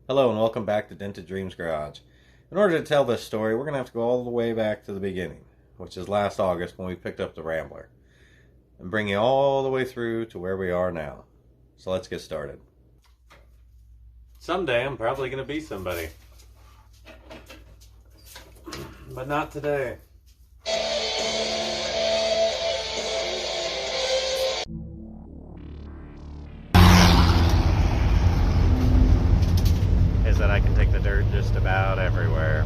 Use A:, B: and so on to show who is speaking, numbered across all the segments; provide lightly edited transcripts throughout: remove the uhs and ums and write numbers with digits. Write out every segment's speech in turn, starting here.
A: Hello and welcome back to Dented Dreams Garage. In order to tell this story, we're going to have to go all the way back to the beginning, which is last August when we picked up the Rambler, and bring you all the way through to where we are now. So let's get started. Someday I'm probably going to be somebody, but not today. Is that I can take the dirt just about everywhere.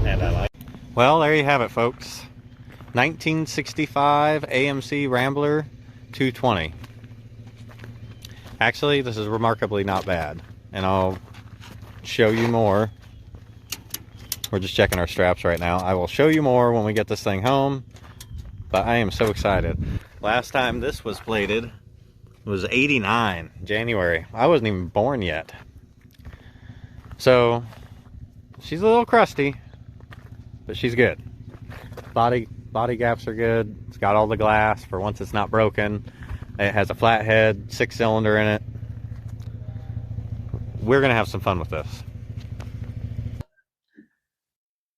A: And I like it. Well, there you have it, folks. 1965 AMC Rambler 220. Actually, this is remarkably not bad. And I'll show you more. We're just checking our straps right now. I will show you more when we get this thing home. But I am so excited. Last time this was plated was 89, January. I wasn't even born yet. So, she's a little crusty, but she's good. Body gaps are good. It's got all the glass for once it's not broken. It has a flathead, 6-cylinder in it. We're gonna have some fun with this.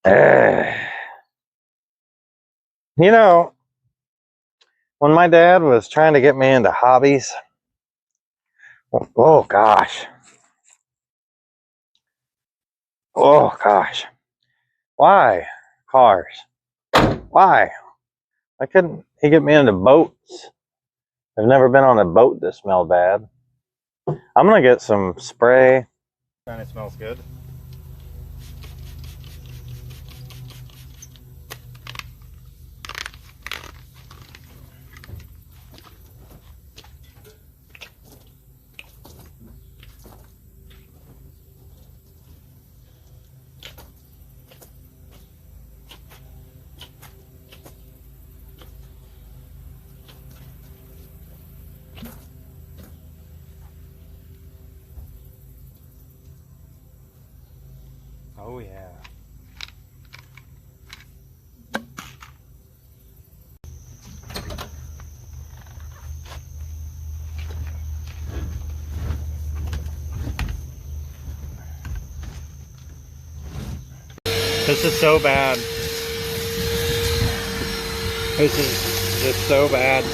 A: You know, when my dad was trying to get me into hobbies, oh gosh, why cars? Why couldn't he get me into boats? I've never been on a boat that smelled bad. I'm gonna get some spray. And it smells good. Oh yeah. This is so bad. This is just so bad.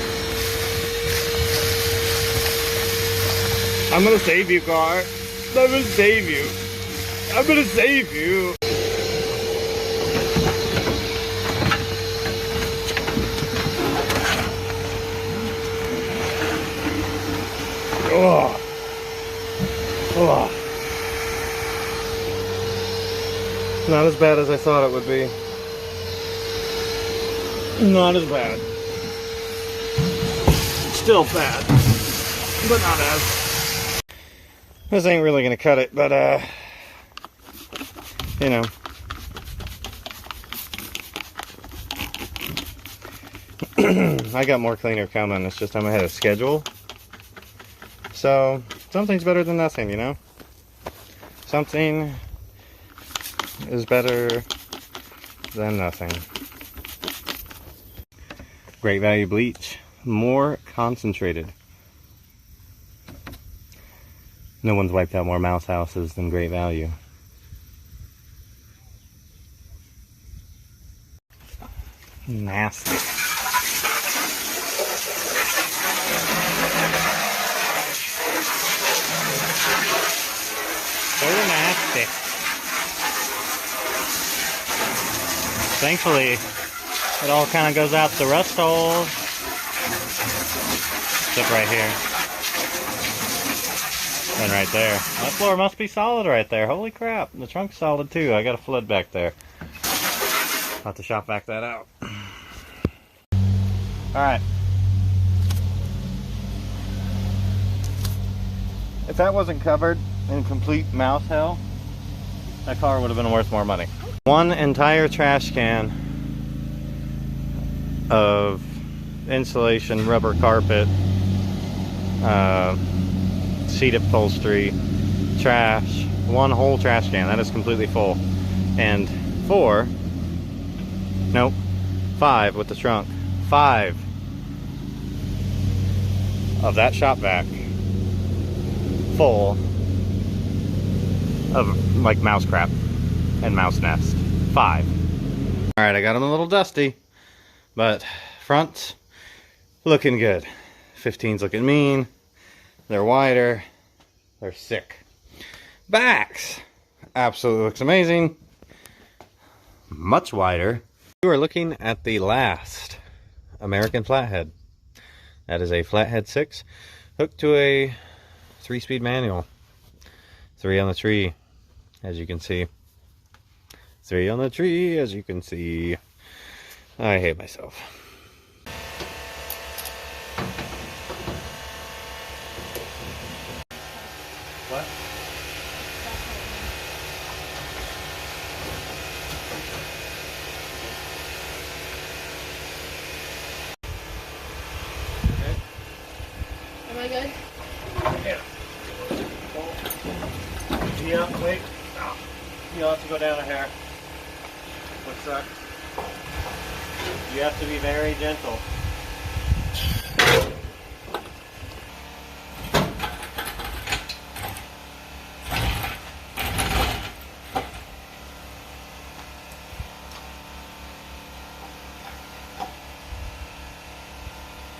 A: I'm gonna save you, car. I'm gonna save you. I'm gonna save you. Oh. Oh. Not as bad as I thought it would be. Not as bad. Still bad, but not as. This ain't really gonna cut it, but you know. I got more cleaner coming. It's just I'm ahead of schedule. So something's better than nothing, you know? Something is better than nothing. Great value bleach. More concentrated. No one's wiped out more mouse houses than Great Value. Nasty. So nasty. Thankfully, it all kind of goes out the rust holes. Except right here. And right there. That floor must be solid right there. Holy crap. The trunk's solid too. I got a flood back there. I'll have to shop back that out. Alright. If that wasn't covered in complete mouse hell, that car would have been worth more money. One entire trash can of insulation, rubber carpet, seat upholstery, trash, one whole trash can, that is completely full. And 5 with the trunk, 5 of that shop vac full of like mouse crap and mouse nest. 5. All right, I got them a little dusty, but fronts looking good. 15's looking mean. They're wider. They're sick. Backs absolutely looks amazing. Much wider. You are looking at the last American flathead. That is a flathead 6 hooked to a 3-speed manual. 3 on the tree, as you can see. 3 on the tree, as you can see. I hate myself. What? Okay.
B: Am I good?
A: Yeah. Yeah, wait. You'll have to go down a hair. What's that? You have to be very gentle.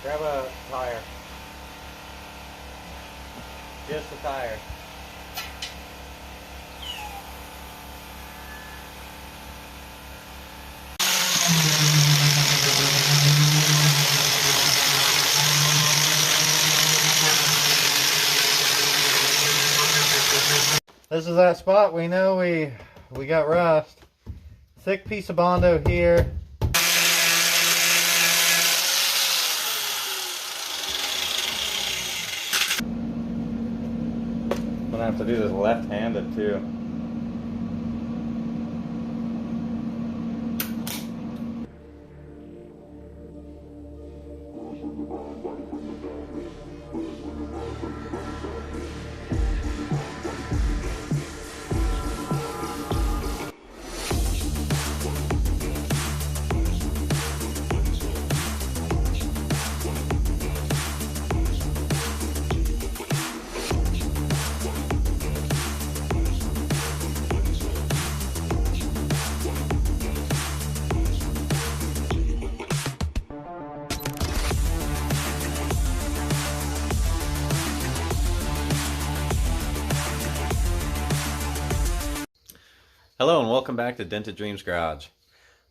A: Grab a tire. Just a tire. This is that spot we know we got rust. Thick piece of Bondo here. I'm gonna have to do this left-handed too. Hello and welcome back to Dented Dreams Garage.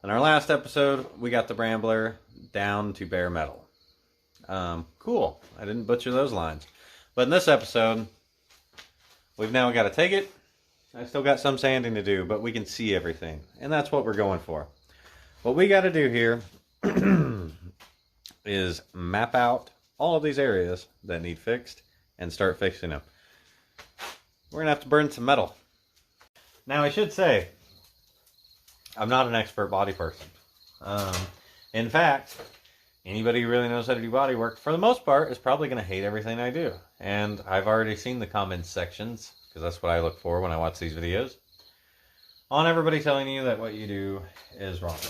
A: In our last episode, we got the Rambler down to bare metal. Cool. I didn't butcher those lines. But in this episode, we've now got to take it. I still got some sanding to do, but we can see everything. And that's what we're going for. What we got to do here is map out all of these areas that need fixed and start fixing them. We're going to have to burn some metal. Now, I should say, I'm not an expert body person. In fact, anybody who really knows how to do body work, for the most part, is probably going to hate everything I do. And I've already seen the comments sections, because that's what I look for when I watch these videos, on everybody telling you that what you do is wrong.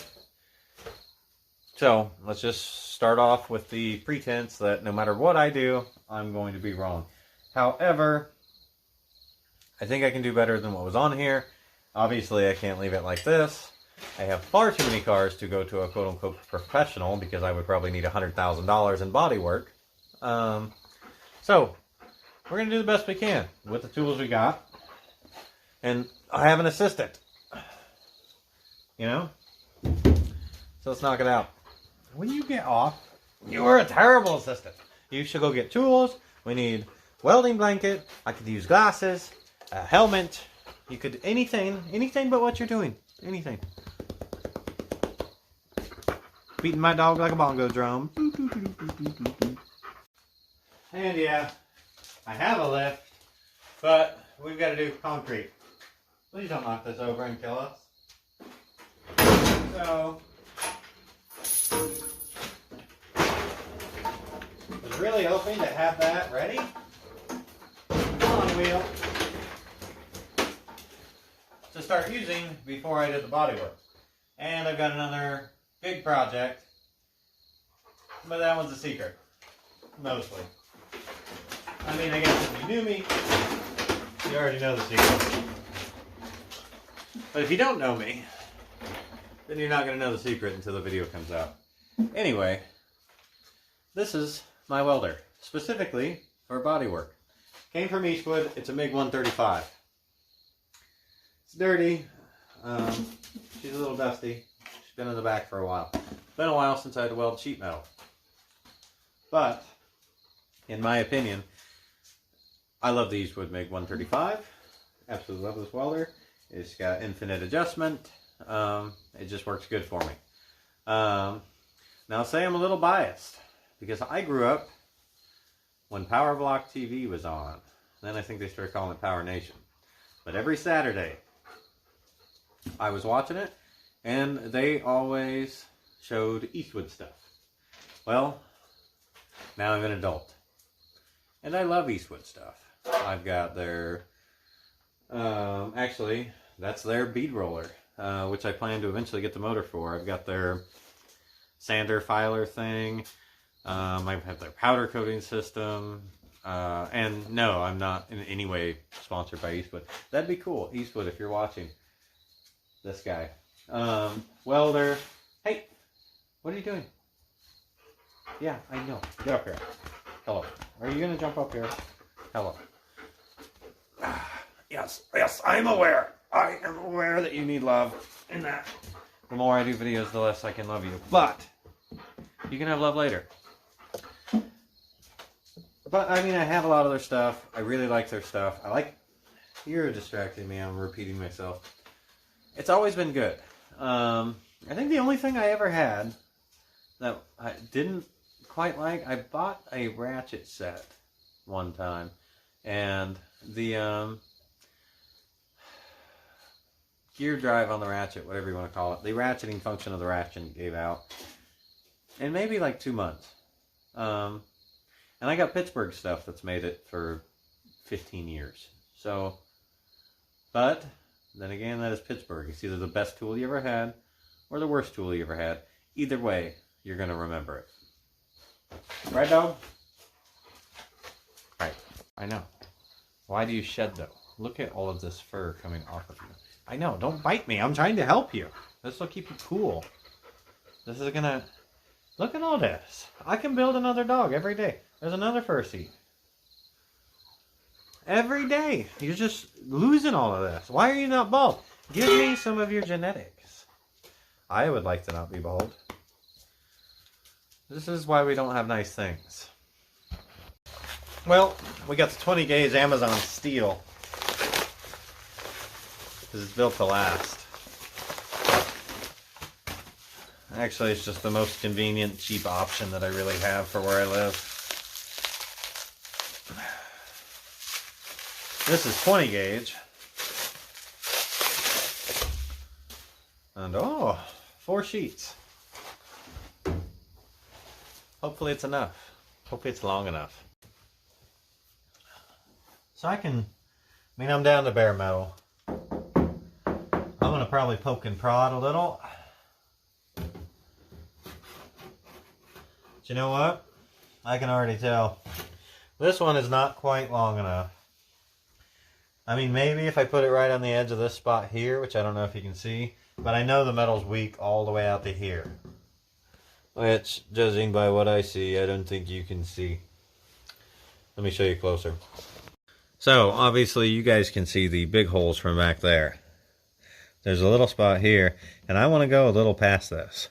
A: So, let's just start off with the pretense that no matter what I do, I'm going to be wrong. However, I think I can do better than what was on here. Obviously, I can't leave it like this. I have far too many cars to go to a quote-unquote professional because I would probably need $100,000 in body work. So, we're going to do the best we can with the tools we got. And I have an assistant. You know? So let's knock it out. When you get off, you are a terrible assistant. You should go get tools. We need welding blanket. I could use glasses. A helmet. You could anything but what you're doing. Anything. Beating my dog like a bongo drum. And yeah, I have a lift, but we've got to do concrete. Please don't knock this over and kill us. So, I was really hoping to have that ready on wheel to start using before I did the bodywork. And I've got another big project, but that one's a secret, mostly. I mean, I guess if you knew me, you already know the secret. But if you don't know me, then you're not going to know the secret until the video comes out. Anyway, this is my welder, specifically for bodywork. Came from Eastwood. It's a MiG 135. It's dirty. She's a little dusty. She's been in the back for a while. It's been a while since I had to weld sheet metal. But, in my opinion, I love the Eastwood MiG 135. Absolutely love this welder. It's got infinite adjustment. It just works good for me. Now, I'll say I'm a little biased because I grew up when Power Block TV was on. Then I think they started calling it Power Nation. But every Saturday, I was watching it, and they always showed Eastwood stuff. Well, now I'm an adult, and I love Eastwood stuff. I've got their, actually, that's their bead roller, which I plan to eventually get the motor for. I've got their sander filer thing. I have their powder coating system. And no, I'm not in any way sponsored by Eastwood. That'd be cool, Eastwood, if you're watching. This guy. Welder. Hey, what are you doing? Yeah, I know. Get up here. Hello. Are you going to jump up here? Hello. Yes, I'm aware. I am aware that you need love. And that the more I do videos, the less I can love you. But you can have love later. But, I mean, I have a lot of their stuff. I really like their stuff. You're distracting me. I'm repeating myself. It's always been good. I think the only thing I ever had that I didn't quite like, I bought a ratchet set one time. And the gear drive on the ratchet, whatever you want to call it, the ratcheting function of the ratchet gave out in maybe like 2 months. And I got Pittsburgh stuff that's made it for 15 years. So, but then again, that is Pittsburgh. It's either the best tool you ever had or the worst tool you ever had. Either way, you're going to remember it. Right, dog? Right. I know. Why do you shed, though? Look at all of this fur coming off of you. I know. Don't bite me. I'm trying to help you. This will keep you cool. This is going to... Look at all this. I can build another dog every day. There's another fur seat. Every day. You're just losing all of this. Why are you not bald? Give me some of your genetics. I would like to not be bald. This is why we don't have nice things. Well, we got the 20 gauge Amazon steel. Because it's built to last. Actually, it's just the most convenient, cheap option that I really have for where I live. This is 20 gauge. And oh, 4 sheets. Hopefully it's enough. Hopefully it's long enough. So I'm down to bare metal. I'm going to probably poke and prod a little. But you know what? I can already tell. This one is not quite long enough. I mean, maybe if I put it right on the edge of this spot here, which I don't know if you can see, but I know the metal's weak all the way out to here. Which, judging by what I see, I don't think you can see. Let me show you closer. So, obviously, you guys can see the big holes from back there. There's a little spot here, and I want to go a little past this.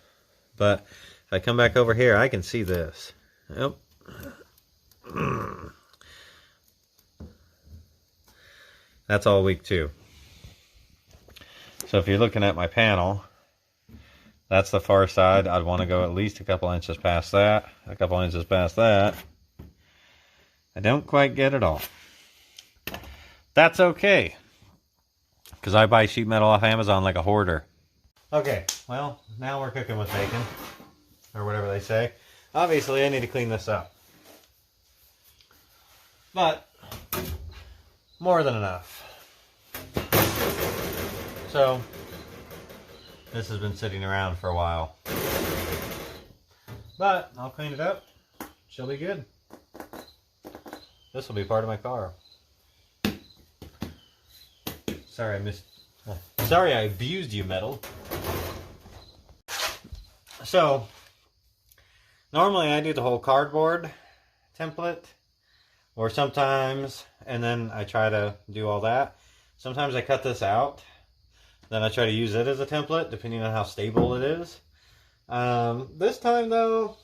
A: But if I come back over here, I can see this. Yep. That's all weak too. So if you're looking at my panel, that's the far side. I'd want to go at least a couple inches past that, a couple inches past that. I don't quite get it all. That's okay, because I buy sheet metal off Amazon like a hoarder. Okay, well, now we're cooking with bacon, or whatever they say. Obviously, I need to clean this up. But more than enough. So, this has been sitting around for a while. But, I'll clean it up. She'll be good. this will be part of my car. Sorry I abused you, metal. So, normally I do the whole cardboard template, or sometimes, and then I try to do all that. Sometimes I cut this out, then I try to use it as a template, depending on how stable it is. This time though,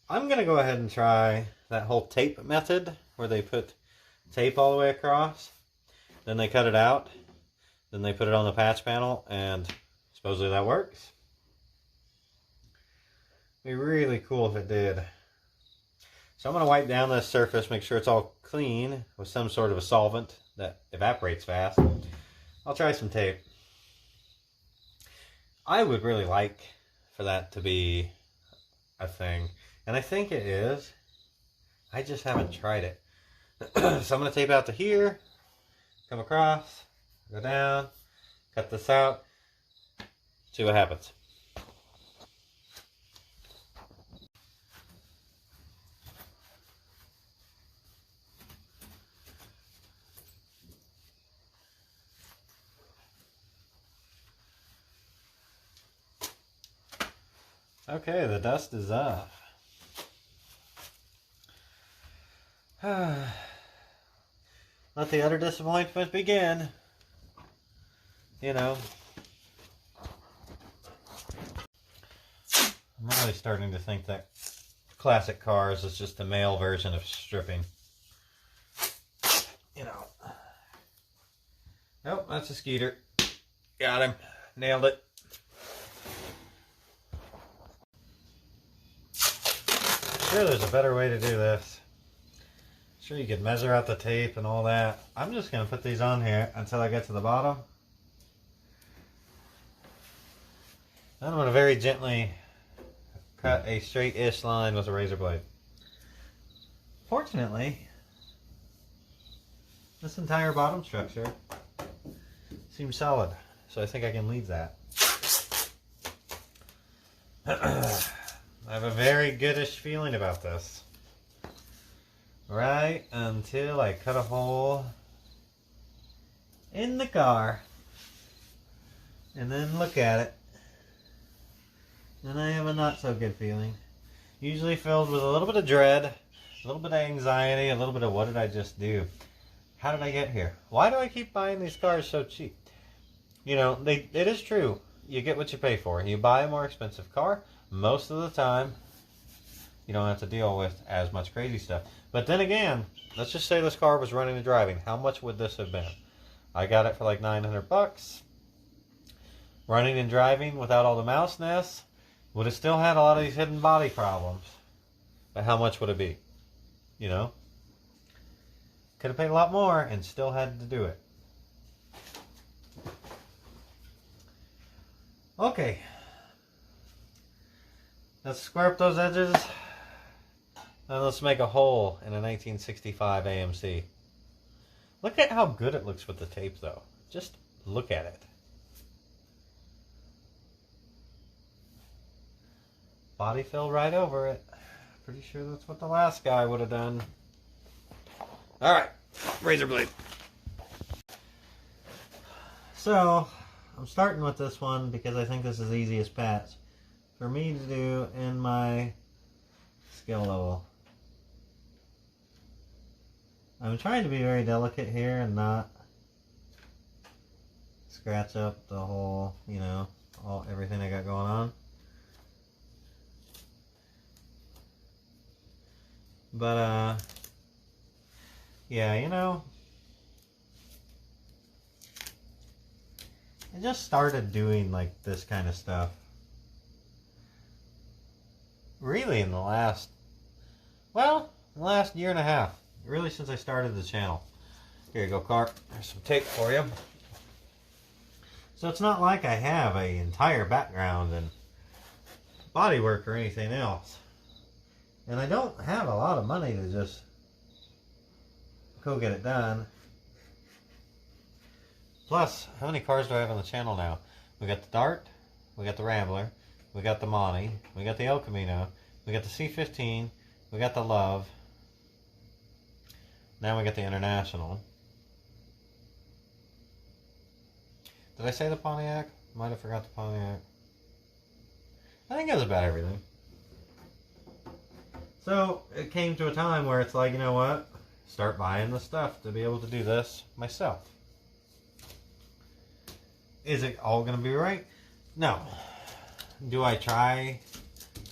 A: I'm going to go ahead and try that whole tape method, where they put tape all the way across, then they cut it out, then they put it on the patch panel, and supposedly that works. It'd be really cool if it did. So I'm going to wipe down this surface, make sure it's all clean with some sort of a solvent that evaporates fast. I'll try some tape. I would really like for that to be a thing. And I think it is. I just haven't tried it. So I'm going to tape out to here, come across, go down, cut this out, see what happens. Okay, the dust is off. Let the utter disappointment begin. You know. I'm really starting to think that classic cars is just the male version of stripping. You know. Nope, that's a Skeeter. Got him. Nailed it. Sure, there's a better way to do this. Sure, you could measure out the tape and all that. I'm just going to put these on here until I get to the bottom. Then I'm going to very gently cut a straight-ish line with a razor blade. Fortunately, this entire bottom structure seems solid, so I think I can leave that. I have a very goodish feeling about this. Right until I cut a hole in the car. And then look at it. And I have a not so good feeling. Usually filled with a little bit of dread, a little bit of anxiety, a little bit of what did I just do? How did I get here? Why do I keep buying these cars so cheap? You know, it is true. You get what you pay for. You buy a more expensive car, most of the time, you don't have to deal with as much crazy stuff. But then again, let's just say this car was running and driving. How much would this have been? I got it for like 900 bucks. Running and driving without all the mouse nests, would have still had a lot of these hidden body problems. But how much would it be? You know? Could have paid a lot more and still had to do it. Okay. Let's square up those edges. And let's make a hole in a 1965 AMC. Look at how good it looks with the tape though. Just look at it. Body fill right over it. Pretty sure that's what the last guy would have done. Alright, razor blade. So, I'm starting with this one because I think this is the easiest patch for me to do in my skill level. I'm trying to be very delicate here and not scratch up the whole, you know, everything I got going on. But, yeah, you know, I just started doing, like, this kind of stuff really in the last, well, the last year and a half. Really since I started the channel. Here you go, car. There's some tape for you. So it's not like I have an entire background in bodywork or anything else. And I don't have a lot of money to just go get it done. Plus, how many cars do I have on the channel now? We got the Dart, we got the Rambler, we got the Monty, we got the El Camino, we got the C15, we got the Love, Now we got the International. Did I say the Pontiac? Might have forgot the Pontiac. I think it was about everything. So it came to a time where it's like, you know what? Start buying the stuff to be able to do this myself. Is it all going to be right? No. Do I try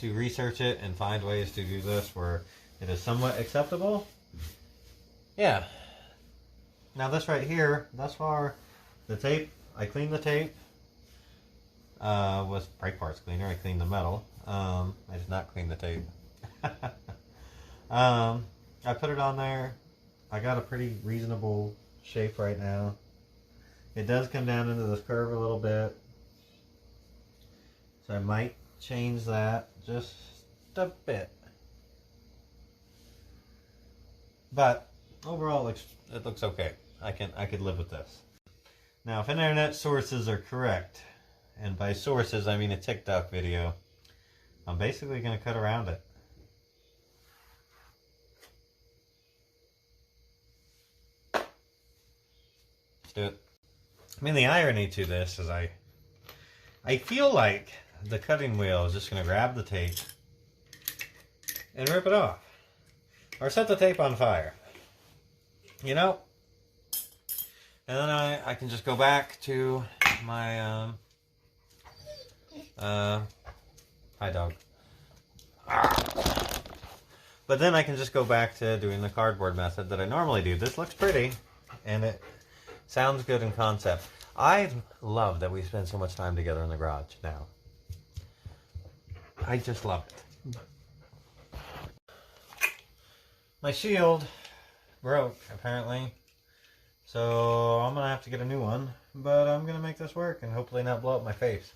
A: to research it and find ways to do this where it is somewhat acceptable? Yeah. Now this right here, thus far, the tape, I cleaned the tape with brake parts cleaner. I cleaned the metal. I did not clean the tape. I put it on there. I got a pretty reasonable shape right now. It does come down into this curve a little bit. So I might change that just a bit. But overall it looks okay. I could live with this. Now if internet sources are correct, and by sources I mean a TikTok video, I'm basically going to cut around it. Let's do it. I mean, the irony to this is I feel like the cutting wheel is just going to grab the tape and rip it off. Or set the tape on fire. You know? And then I can just go back to my, hi dog. But then I can just go back to doing the cardboard method that I normally do. This looks pretty, and it sounds good in concept. I love that we spend so much time together in the garage now. I just love it. My shield broke, apparently. So I'm going to have to get a new one. But I'm going to make this work and hopefully not blow up my face.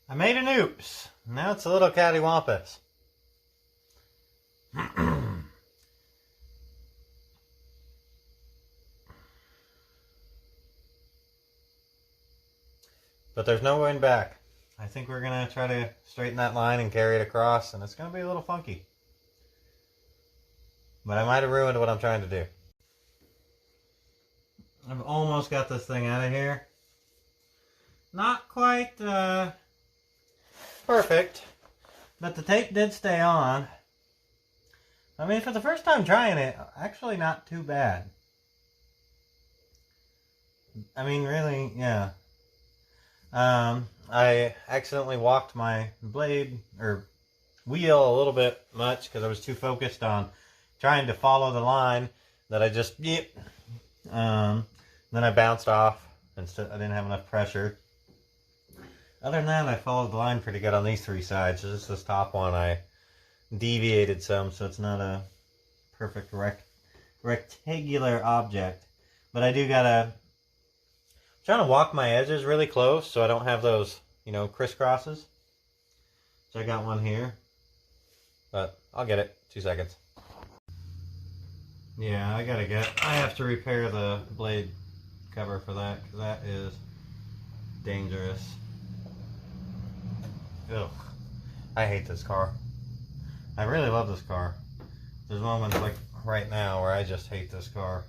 A: I made an oops. Now it's a little cattywampus. But there's no going back. I think we're going to try to straighten that line and carry it across, and it's going to be a little funky. But I might have ruined what I'm trying to do. I've almost got this thing out of here. Not quite perfect, but the tape did stay on. I mean, for the first time trying it, actually not too bad. I mean, really, yeah. I accidentally walked my blade or wheel a little bit much because I was too focused on trying to follow the line that I just then I bounced off and I didn't have enough pressure. Other than that, I followed the line pretty good on these three sides. Just this top one I deviated some, so it's not a perfect rectangular object. But I do gotta trying to walk my edges really close so I don't have those, you know, crisscrosses. So I got one here, but I'll get it. 2 seconds. Yeah, I have to repair the blade cover for that because that is dangerous. Ugh, I hate this car. I really love this car. There's moments like right now where I just hate this car.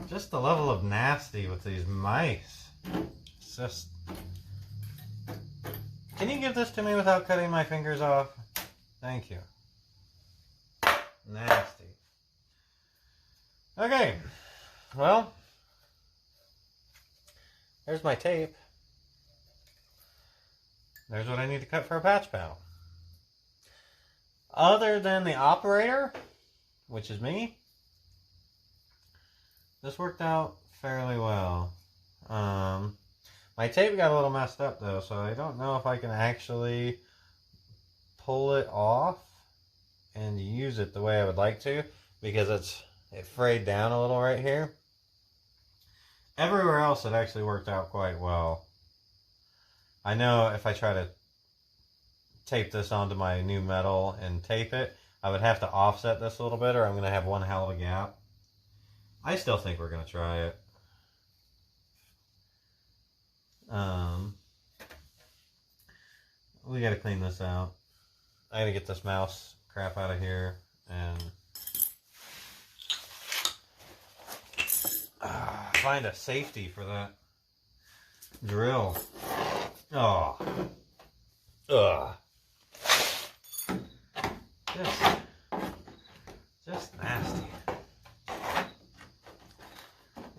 A: Just the level of nasty with these mice. It's just... Can you give this to me without cutting my fingers off? Thank you. Nasty. Okay. Well, there's my tape. There's what I need to cut for a patch panel. Other than the operator, which is me, this worked out fairly well. My tape got a little messed up though, so I don't know if I can actually pull it off and use it the way I would like to, because it frayed down a little right here. Everywhere else it actually worked out quite well. I know if I try to tape this onto my new metal and tape it, I would have to offset this a little bit, or I'm going to have one hell of a gap. I still think we're going to try it. We got to clean this out. I got to get this mouse crap out of here and find a safety for that drill. Oh. Ugh. Just nasty.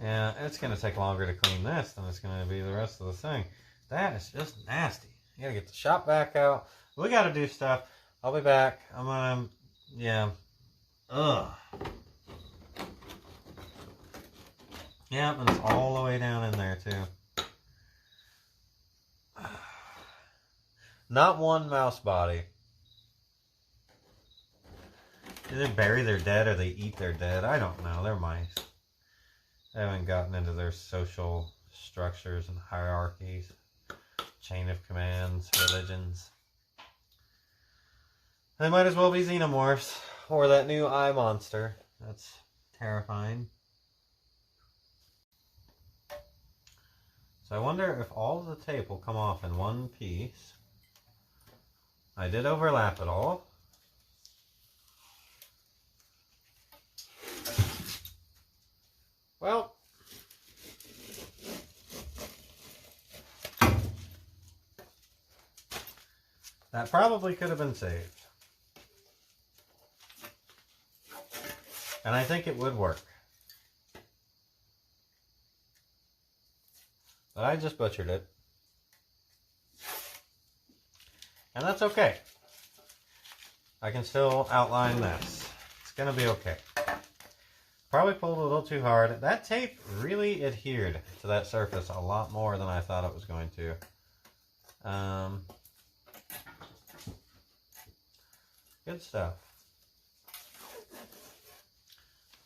A: Yeah, it's going to take longer to clean this than it's going to be the rest of the thing. That is just nasty. You got to get the shop vac out. We got to do stuff. I'll be back. I'm going to, yeah. Ugh. Yeah, and it's all the way down in there, too. Not one mouse body. Do they bury their dead or they eat their dead? I don't know. They're mice. They haven't gotten into their social structures and hierarchies, chain of commands, religions. They might as well be xenomorphs or that new eye monster. That's terrifying. So I wonder if all of the tape will come off in one piece. I did overlap it all. Well, that probably could have been saved. And I think it would work. But I just butchered it. And that's okay. I can still outline this. It's going to be okay. Probably pulled a little too hard. That tape really adhered to that surface a lot more than I thought it was going to. Good stuff.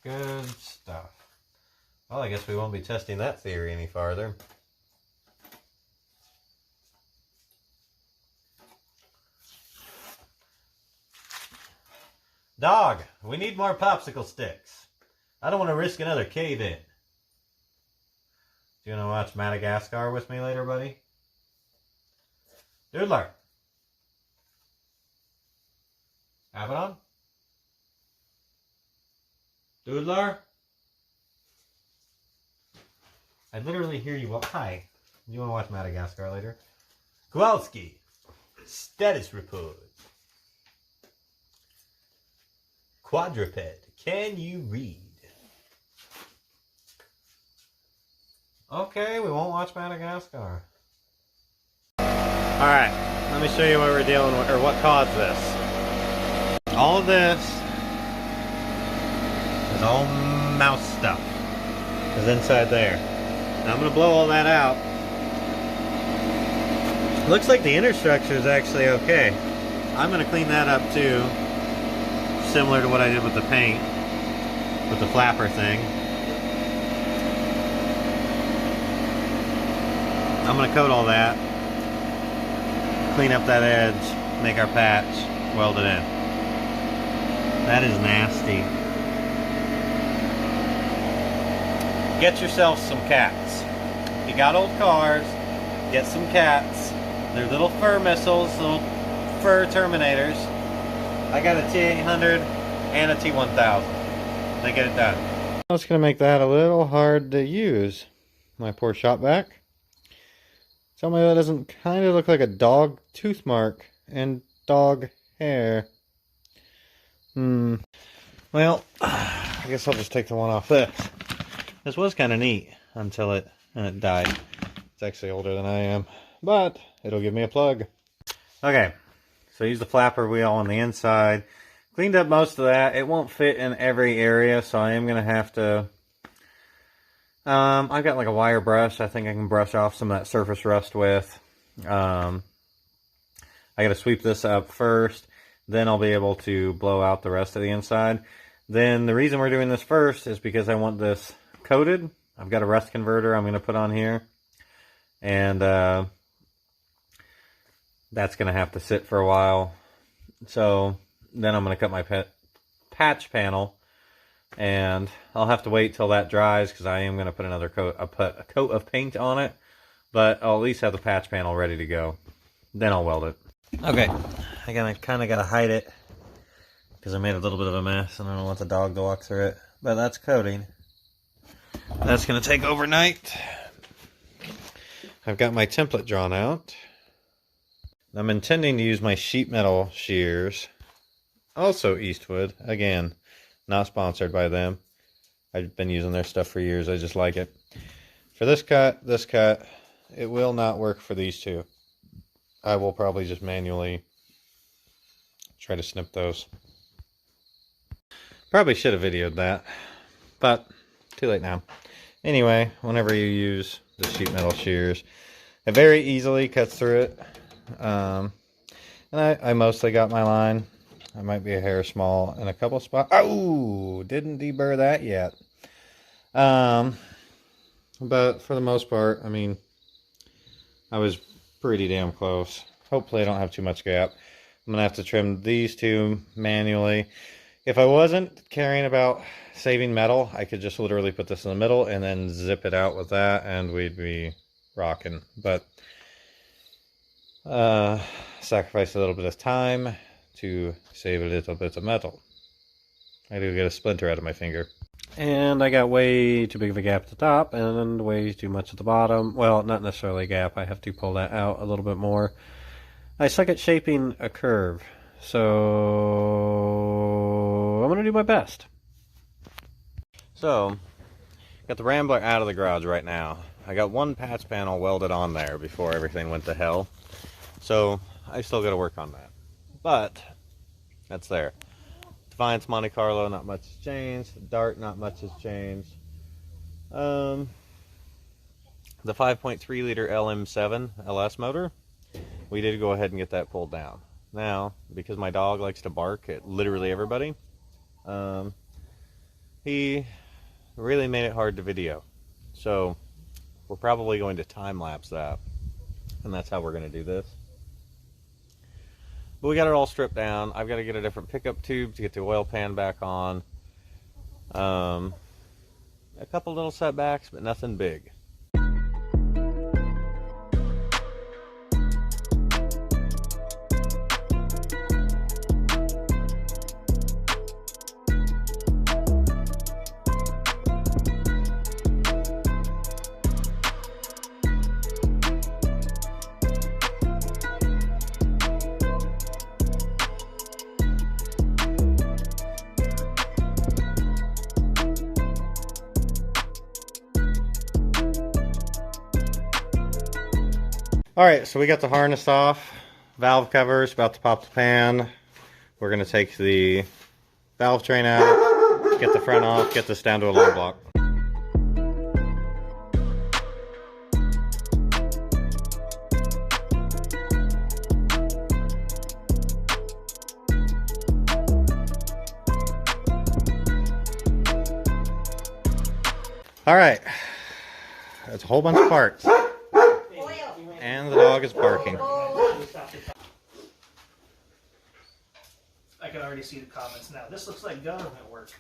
A: Good stuff. Well, I guess we won't be testing that theory any farther. Dog, we need more popsicle sticks. I don't want to risk another cave-in. Do you want to watch Madagascar with me later, buddy? Doodler. Have it on? Doodler? I literally hear you. Well, hi. You want to watch Madagascar later? Kowalski. Status report. Quadruped. Can you read? Okay, we won't watch Madagascar. Alright, let me show you what we're dealing with, or what caused this. All of this is all mouse stuff. Is inside there. Now I'm going to blow all that out. Looks like the inner structure is actually okay. I'm going to clean that up too. Similar to what I did with the paint. With the flapper thing. I'm going to coat all that, clean up that edge, make our patch, weld it in. That is nasty. Get yourself some cats. If you got old cars, get some cats. They're little fur missiles, little fur terminators. I got a T800 and a T1000. They get it done. I was going to make that a little hard to use. My poor shop vac. Tell me that doesn't kind of look like a dog tooth mark and dog hair. Well, I guess I'll just take the one off this. This was kind of neat until it died. It's actually older than I am, but it'll give me a plug. Okay, so use the flapper wheel on the inside. Cleaned up most of that. It won't fit in every area, so I am going to have to... I've got like a wire brush. I think I can brush off some of that surface rust with. I got to sweep this up first. Then I'll be able to blow out the rest of the inside. Then the reason we're doing this first is because I want this coated. I've got a rust converter I'm going to put on here. And that's going to have to sit for a while. So then I'm going to cut my patch panel, and I'll have to wait till that dries because I am going to put another coat, a coat of paint on it, but I'll at least have the patch panel ready to go. Then I'll weld it. Okay, I kind of got to hide it because I made a little bit of a mess and I don't want the dog to walk through it, but that's coating. That's going to take overnight. I've got my template drawn out. I'm intending to use my sheet metal shears, also Eastwood. Again, not sponsored by them. I've been using their stuff for years. I just like it. For this cut, it will not work for these two. I will probably just manually try to snip those. Probably should have videoed that, but too late now. Anyway, whenever you use the sheet metal shears, it very easily cuts through it. And I mostly got my line. I might be a hair small in a couple spots. Oh, didn't deburr that yet. But for the most part, I mean, I was pretty damn close. Hopefully I don't have too much gap. I'm gonna have to trim these two manually. If I wasn't caring about saving metal, I could just literally put this in the middle and then zip it out with that and we'd be rocking. But sacrifice a little bit of time to save a little bit of metal. I do get a splinter out of my finger. And I got way too big of a gap at the top and way too much at the bottom. Well, not necessarily a gap. I have to pull that out a little bit more. I suck at shaping a curve, so I'm going to do my best. So, got the Rambler out of the garage right now. I got one patch panel welded on there before everything went to hell. So, I still got to work on that. But, that's there. Defiance Monte Carlo, not much has changed. Dart, not much has changed. The 5.3 liter LM7 LS motor, we did go ahead and get that pulled down. Now, because my dog likes to bark at literally everybody, he really made it hard to video. So, we're probably going to time-lapse that. And that's how we're going to do this. But we got it all stripped down. I've got to get a different pickup tube to get the oil pan back on. A couple little setbacks, but nothing big. Alright, so we got the harness off, valve covers, about to pop the pan. We're going to take the valve train out, get the front off, get this down to a long block. Alright, that's a whole bunch of parts. And the dog is barking.
C: I can already see the comments now. This looks like government work.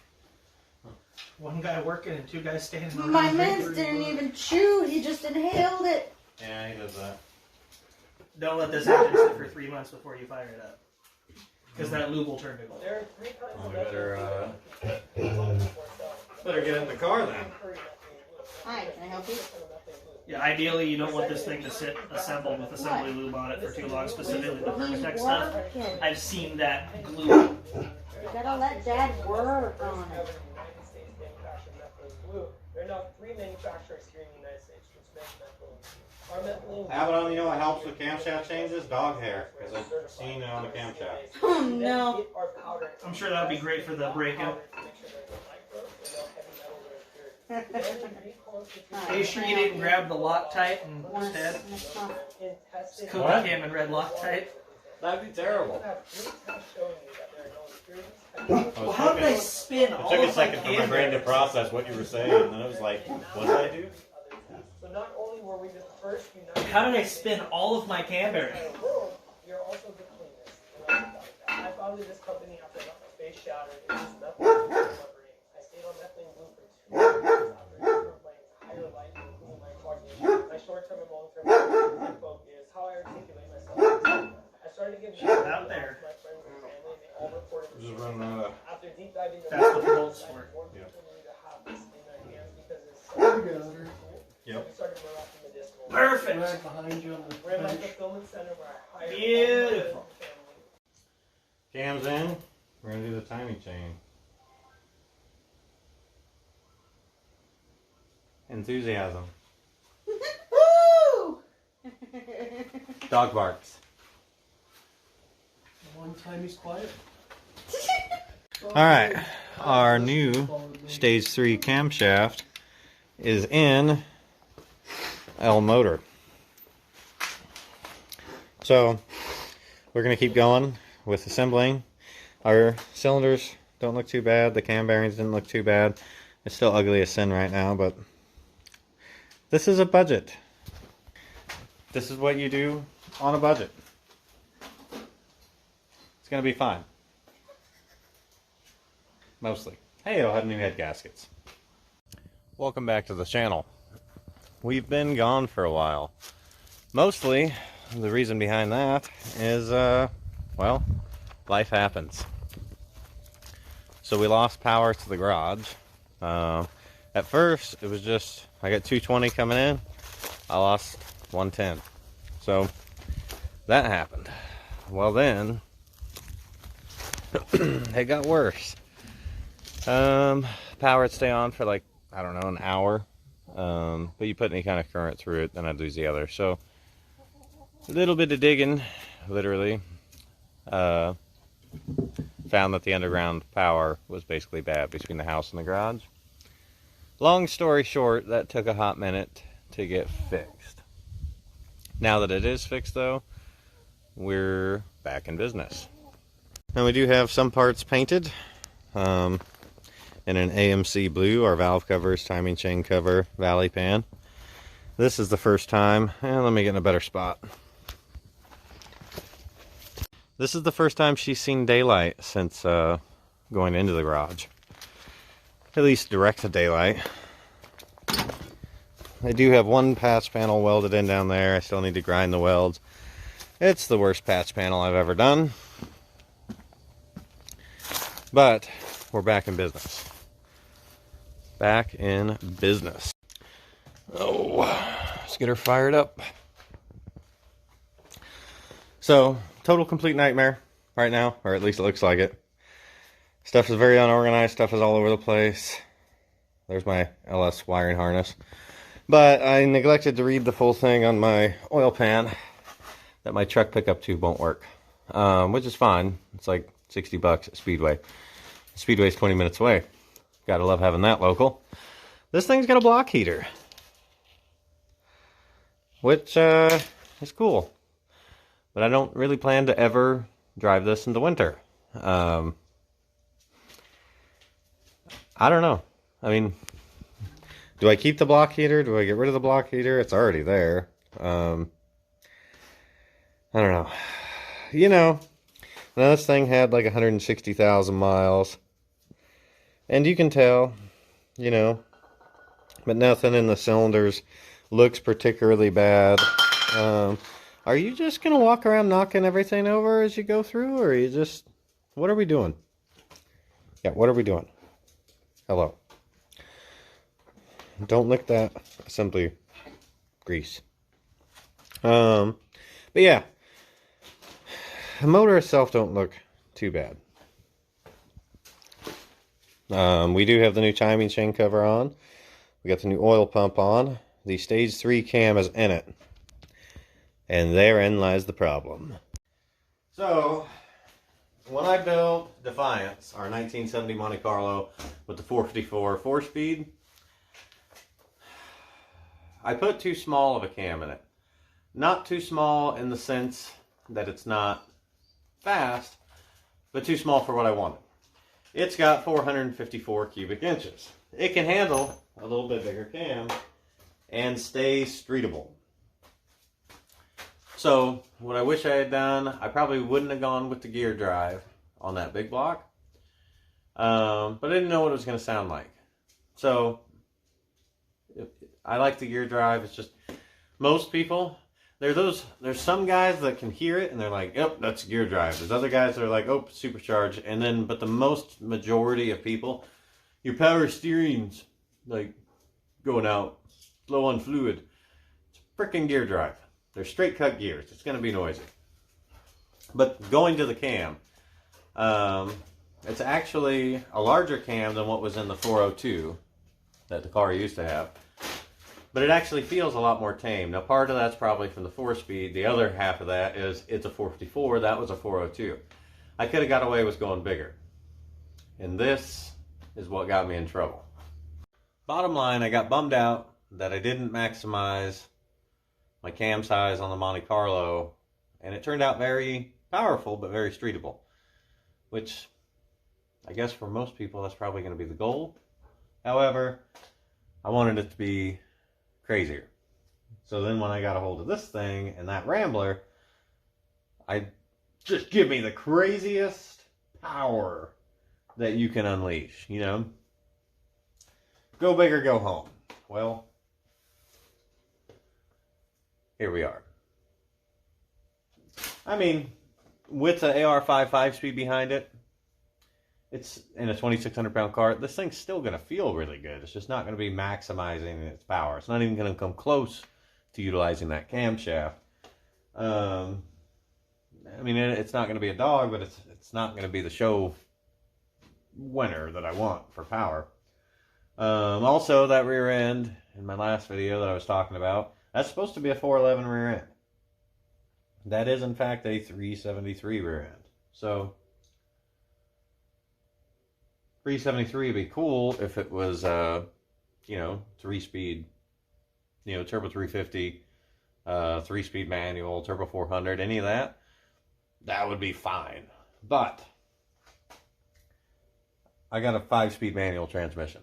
C: One guy working and two guys standing around.
D: My mints didn't even chew. He just inhaled it.
A: Yeah, he does that.
C: Don't let this engine sit for 3 months before you fire it up. Because that lube will turn to gold.
A: Better get in the car then.
D: Hi, can I help you?
C: Yeah, ideally you don't want this thing to sit assembled with assembly lube on it for too long, specifically the Permatech stuff. I've seen that glue.
D: You gotta let Dad work on it.
E: There are now 3 manufacturers here in the United States which make methylene. Our methylene.
A: How about, you know what helps with camshaft changes? Dog hair, because I've seen it on the camshaft.
D: Oh no.
C: I'm sure that would be great for the break-in. Are you sure you didn't grab the Loctite instead? Cookie cam and red Loctite.
A: That'd be terrible.
C: Well, how did I spin all of my
A: It took a second for my brain to process what you were saying, and then it was like, what did I do?
E: So not only were we the first United
C: How did I spin all of my cam bearings?
E: States in the world, we are also the cleanest. I found founded this company after I got my face shattered. It was methylene blue in my brain. I stayed on methylene blue for 2 years after I improved my entire life, including my cognition, my short-term and long-term focus, how I articulate myself. I started to get
C: out there.
E: to my friends and family, and they all reported
F: Just running out of.
E: after deep diving into
C: That's what the bolts for.
E: more people need to have this in their hands because it's so cool.
F: Yep.
E: We started Moroccan Medicinal.
C: Perfect.
G: Right behind you on the
E: We're in my
G: bench.
E: fulfillment center where I hire
C: Beautiful.
E: family.
A: Cam's in. We're gonna do the timing chain. Enthusiasm.
D: Woo!
A: Dog barks.
G: One time he's quiet.
A: Alright, our new stage 3 camshaft is in L motor. So we're going to keep going with assembling. Our cylinders don't look too bad, the cam bearings didn't look too bad. It's still ugly as sin right now, but this is a budget. This is what you do on a budget. It's going to be fine. Mostly. Hey, it'll have new head gaskets. Welcome back to the channel. We've been gone for a while. Mostly, the reason behind that is, well, life happens. So we lost power to the garage. At first, it was just, I got 220 coming in, I lost 110. So, that happened. Well then, it got worse. Power would stay on for like, I don't know, an hour. But you put any kind of current through it, then I'd lose the other. So, a little bit of digging, literally, found that the underground power was basically bad between the house and the garage. Long story short, that took a hot minute to get fixed. Now that it is fixed though, we're back in business. And we do have some parts painted. In an AMC blue, our valve covers, timing chain cover, valley pan. This is the first time, and let me get in a better spot. This is the first time she's seen daylight since going into the garage. At least direct to daylight. I do have one patch panel welded in down there. I still need to grind the welds. It's the worst patch panel I've ever done. But we're back in business. Back in business. Oh, let's get her fired up. So, total complete nightmare right now, or at least it looks like it. Stuff is very unorganized, stuff is all over the place. There's my LS wiring harness. But I neglected to read the full thing on my oil pan that my truck pickup tube won't work. Which is fine. It's like 60 bucks at Speedway. Speedway's 20 minutes away. Gotta love having that local. This thing's got a block heater, which is cool. But I don't really plan to ever drive this in the winter. I don't know. I mean, do I keep the block heater? Do I get rid of the block heater? It's already there. I don't know. You know, now this thing had like 160,000 miles. And you can tell, you know, but nothing in the cylinders looks particularly bad. Are you just going to walk around knocking everything over as you go through? Or are you just, what are we doing? Yeah, what are we doing? Hello. Don't lick that. Simply grease. But yeah, the motor itself don't look too bad. We do have the new timing chain cover on. We got the new oil pump on. The stage 3 cam is in it. And therein lies the problem. So, when I built Defiance, our 1970 Monte Carlo with the 454 4-speed, I put too small of a cam in it. Not too small in the sense that it's not fast, but too small for what I wanted. It's got 454 cubic inches. It can handle a little bit bigger cam and stay streetable. So, what I wish I had done, I probably wouldn't have gone with the gear drive. on that big block. But I didn't know what it was going to sound like. So I like the gear drive. It's just most people, there's some guys that can hear it and they're like, yep, that's gear drive. There's other guys that are like, oh, supercharged. And then, but the most majority of people, your power steering's like going out low on fluid. It's freaking gear drive. They're straight cut gears. It's going to be noisy. But going to the cam, it's actually a larger cam than what was in the 402 that the car used to have. But it actually feels a lot more tame. Now, part of that's probably from the 4-speed. The other half of that is it's a 454. That was a 402. I could have got away with going bigger. And this is what got me in trouble. Bottom line, I got bummed out that I didn't maximize my cam size on the Monte Carlo. And it turned out very powerful, but very streetable. Which, I guess for most people, that's probably going to be the goal. However, I wanted it to be crazier. So then when I got a hold of this thing and that Rambler, I just give me the craziest power that you can unleash, you know? Go big or go home. Well, here we are. I mean, with the AR5 5-speed behind it, it's in a 2,600 pound car. This thing's still going to feel really good. It's just not going to be maximizing its power. It's not even going to come close to utilizing that camshaft. I mean, it's not going to be a dog, but it's not going to be the show winner that I want for power. Also, that rear end in my last video that I was talking about, that's supposed to be a 411 rear end. That is, in fact, a 373 rear end. So 373 would be cool if it was, you know, 3-speed, you know, turbo 350, 3-speed manual, turbo 400, any of that. That would be fine. But I got a 5-speed manual transmission.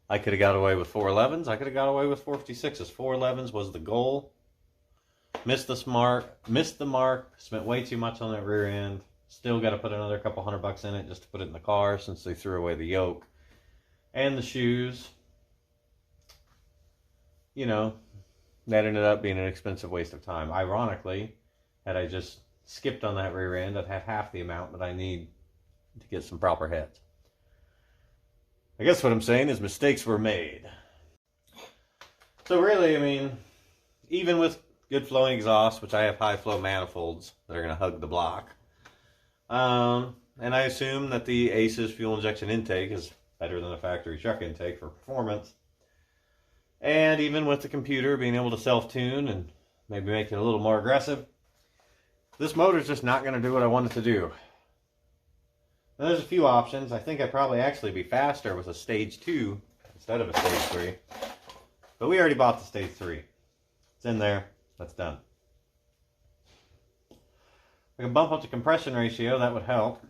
A: I could have got away with 411s. I could have got away with 456s. 411s was the goal. Missed the mark. Spent way too much on that rear end. Still got to put another couple $100 in it just to put it in the car since they threw away the yoke. And the shoes. You know, that ended up being an expensive waste of time. Ironically, had I just skipped on that rear end, I'd have half the amount that I need to get some proper heads. I guess what I'm saying is mistakes were made. So really, I mean, even with good flowing exhaust, which I have high flow manifolds that are going to hug the block, and I assume that the ACES fuel injection intake is better than a factory truck intake for performance. And even with the computer being able to self-tune and maybe make it a little more aggressive, this motor's just not going to do what I want it to do. Now, there's a few options. I think I'd probably actually be faster with a stage 2 instead of a stage 3. But we already bought the stage 3. It's in there. That's done. I can bump up the compression ratio. That would help.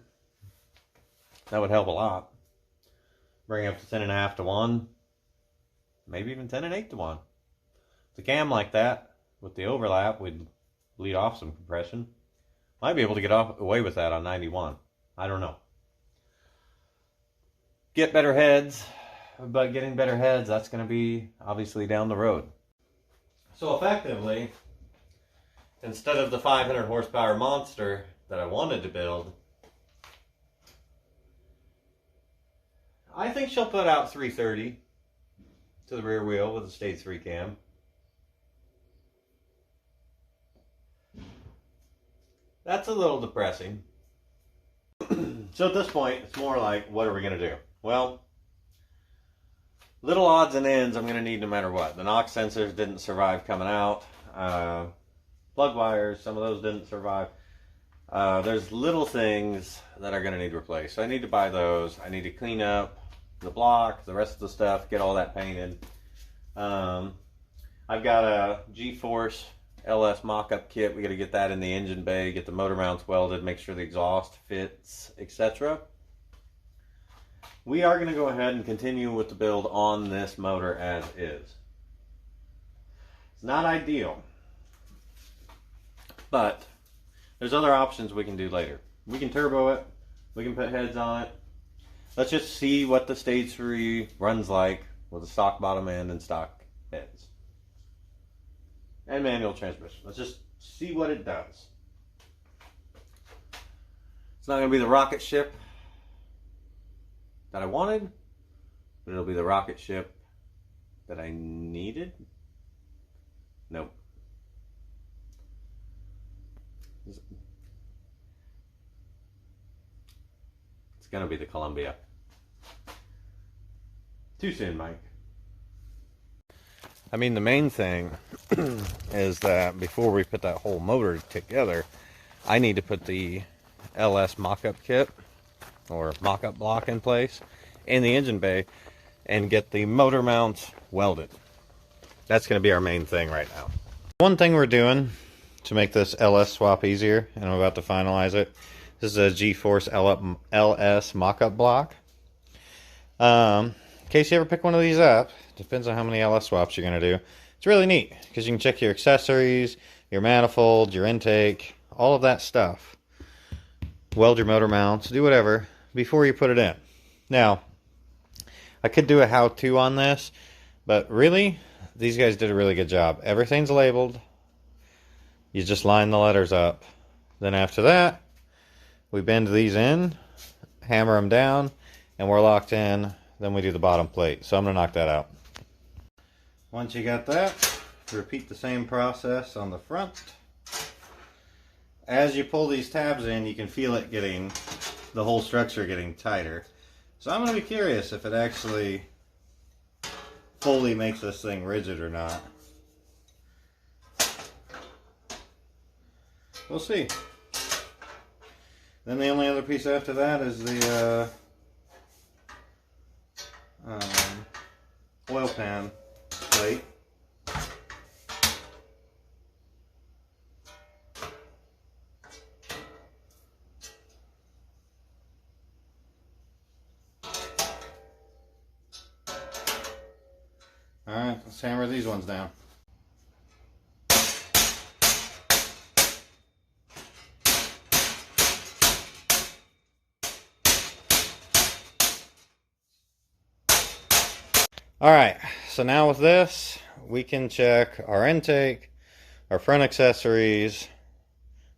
A: That would help a lot. Bring it up to 10.5 to 1. Maybe even 10.8 to 1. The cam like that, with the overlap, would bleed off some compression. Might be able to get away with that on 91. I don't know. Get better heads, but getting better heads, that's going to be obviously down the road. So effectively, instead of the 500 horsepower monster that I wanted to build, I think she'll put out 330 to the rear wheel with a stage 3 cam. That's a little depressing. So at this point, it's more like, what are we going to do? Well, little odds and ends I'm going to need no matter what. The NOx sensors didn't survive coming out. Plug wires, some of those didn't survive. There's little things that are going to need replaced. So I need to buy those. I need to clean up the block, the rest of the stuff, get all that painted. I've got a G-Force LS mock-up kit. We got to get that in the engine bay, get the motor mounts welded, make sure the exhaust fits, etc. We are going to go ahead and continue with the build on this motor as is. It's not ideal, but There's other options we can do later. We can turbo it. We can put heads on it. Let's just see what the stage 3 runs like with a stock bottom end and stock heads. And manual transmission. Let's just see what it does. It's not going to be the rocket ship that I wanted, but it'll be the rocket ship that I needed. Nope. It's going to be the Columbia. Too soon, Mike. I mean, the main thing is that before we put that whole motor together, I need to put the LS mock-up kit or mock-up block in place in the engine bay and get the motor mounts welded. That's going to be our main thing right now. One thing we're doing to make this LS swap easier, and I'm about to finalize it, this is a G-Force LS mock-up block. In case you ever pick one of these up, depends on how many LS swaps you're going to do. It's really neat because you can check your accessories, your manifold, your intake, all of that stuff. Weld your motor mounts, do whatever before you put it in. Now, I could do a how-to on this, but really, these guys did a really good job. Everything's labeled. You just line the letters up. Then after that, we bend these in, hammer them down, and we're locked in. Then we do the bottom plate. So I'm going to knock that out. Once you got that, repeat the same process on the front. As you pull these tabs in, you can feel it getting, the whole structure getting tighter. So I'm going to be curious if it actually fully makes this thing rigid or not. We'll see. Then the only other piece after that is the oil pan plate. Alright, let's hammer these ones down. Alright, so now with this, we can check our intake, our front accessories,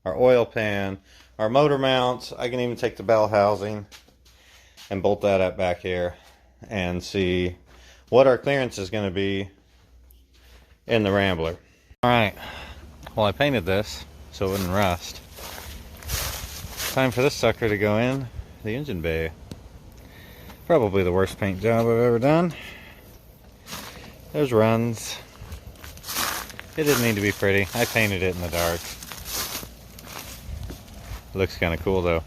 A: our oil pan, our motor mounts. I can even take the bell housing and bolt that up back here and see what our clearance is going to be in the Rambler. Alright, well I painted this so it wouldn't rust. Time for this sucker to go in the engine bay. Probably the worst paint job I've ever done. There's runs. It didn't need to be pretty. I painted it in the dark. It looks kind of cool though.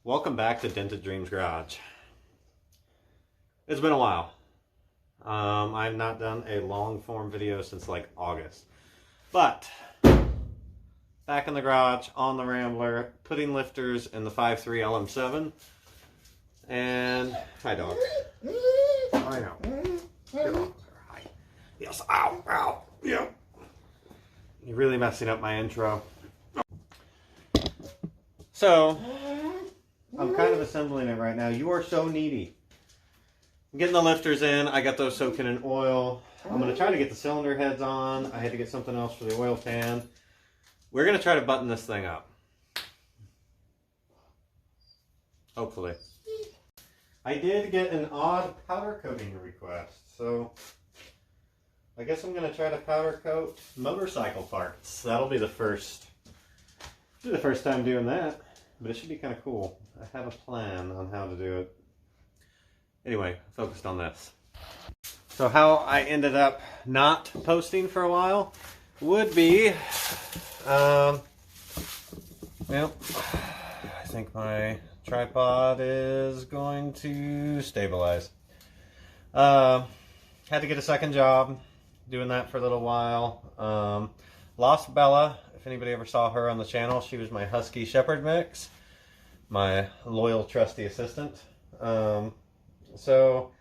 A: Welcome back to Dented Dreams Garage. It's been a while. I've not done a long form video since like August. But back in the garage on the Rambler, putting lifters in the 5.3 LM7. And hi dog. I know. Get off. Yes, ow, ow, yeah. You're really messing up my intro. So, I'm kind of assembling it right now. You are so needy. I'm getting the lifters in. I got those soaking in oil. I'm going to try to get the cylinder heads on. I had to get something else for the oil pan. We're going to try to button this thing up. Hopefully. I did get an odd powder coating request, so I guess I'm going to try to powder coat motorcycle parts. That'll be the first time doing that, but it should be kind of cool. I have a plan on how to do it. Anyway, focused on this. So how I ended up not posting for a while would be, well, I think my tripod is going to stabilize. Had to get a second job. Doing that for a little while. Lost Bella. If anybody ever saw her on the channel, she was my Husky Shepherd mix. My loyal, trusty assistant. So,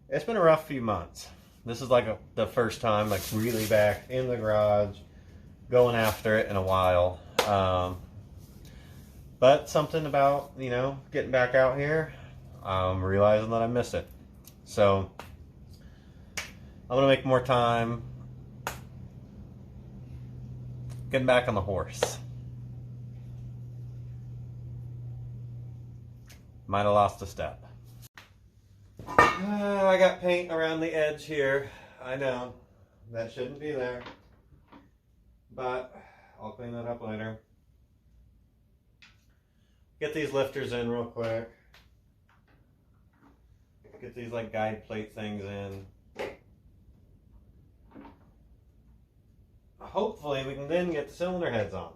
A: it's been a rough few months. This is like the first time, like really back in the garage, going after it in a while. But something about, you know, getting back out here, I'm realizing that I missed it. So I'm gonna make more time getting back on the horse. Might have lost a step. I got paint around the edge here. I know that shouldn't be there, but I'll clean that up later. Get these lifters in real quick. Get these like guide plate things in. Hopefully we can then get the cylinder heads on.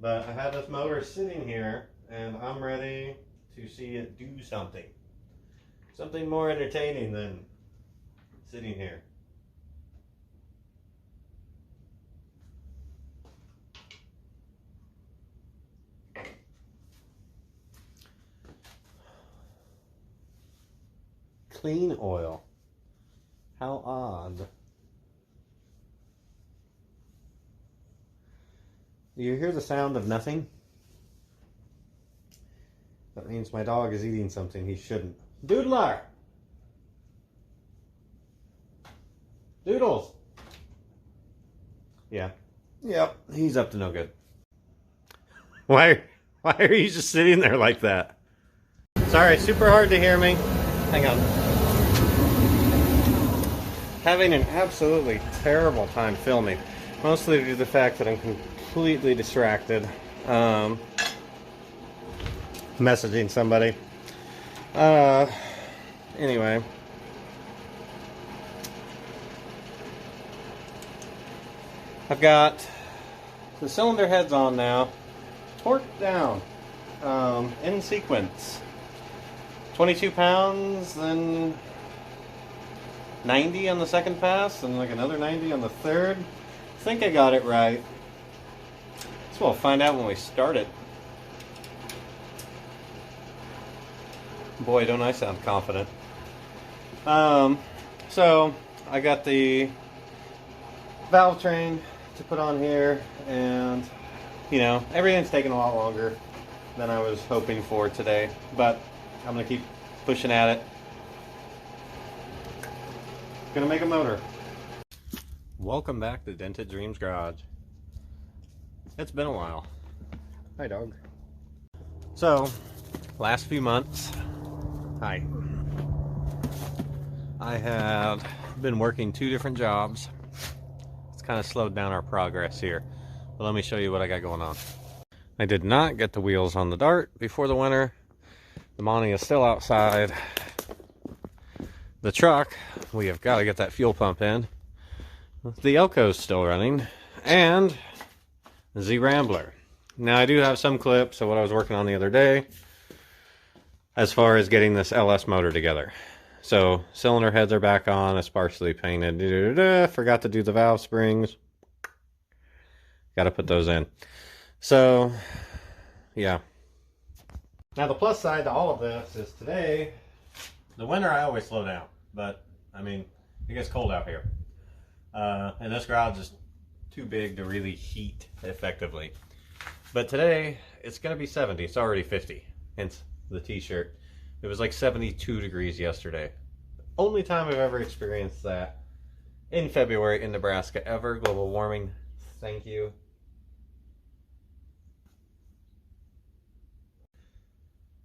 A: But I have this motor sitting here and I'm ready to see it do something. Something more entertaining than sitting here. Clean oil. How odd. Do you hear the sound of nothing? That means my dog is eating something he shouldn't. Doodler! Doodles! Yeah. Yep, he's up to no good. Why are you just sitting there like that? Sorry, super hard to hear me. Hang on. Having an absolutely terrible time filming. Mostly due to the fact that I'm completely distracted. Messaging somebody. Anyway. I've got the cylinder heads on now. Torqued down. In sequence. 22 pounds, then 90 on the second pass, and like another 90 on the third. I think I got it right. So we'll find out when we start it. Boy, don't I sound confident. So I got the valve train to put on here, and you know, everything's taking a lot longer than I was hoping for today, but I'm gonna keep pushing at it. Gonna make a motor. Welcome back to Dented Dreams Garage. It's been a while. Hi, dog. So, last few months, hi. I have been working 2 different jobs. It's kind of slowed down our progress here. But let me show you what I got going on. I did not get the wheels on the Dart before the winter. The Monty is still outside. The truck, we have got to get that fuel pump in. The Elco's still running. And the Rambler. Now I do have some clips of what I was working on the other day as far as getting this LS motor together. So cylinder heads are back on, it's sparsely painted. Forgot to do the valve springs. Got to put those in. So yeah. Now the plus side to all of this is today, the winter I always slow down, but I mean, it gets cold out here. And this garage is too big to really heat effectively. But today, it's gonna be 70, it's already 50, hence the t-shirt. It was like 72 degrees yesterday. Only time I've ever experienced that in February in Nebraska ever. Global warming, thank you.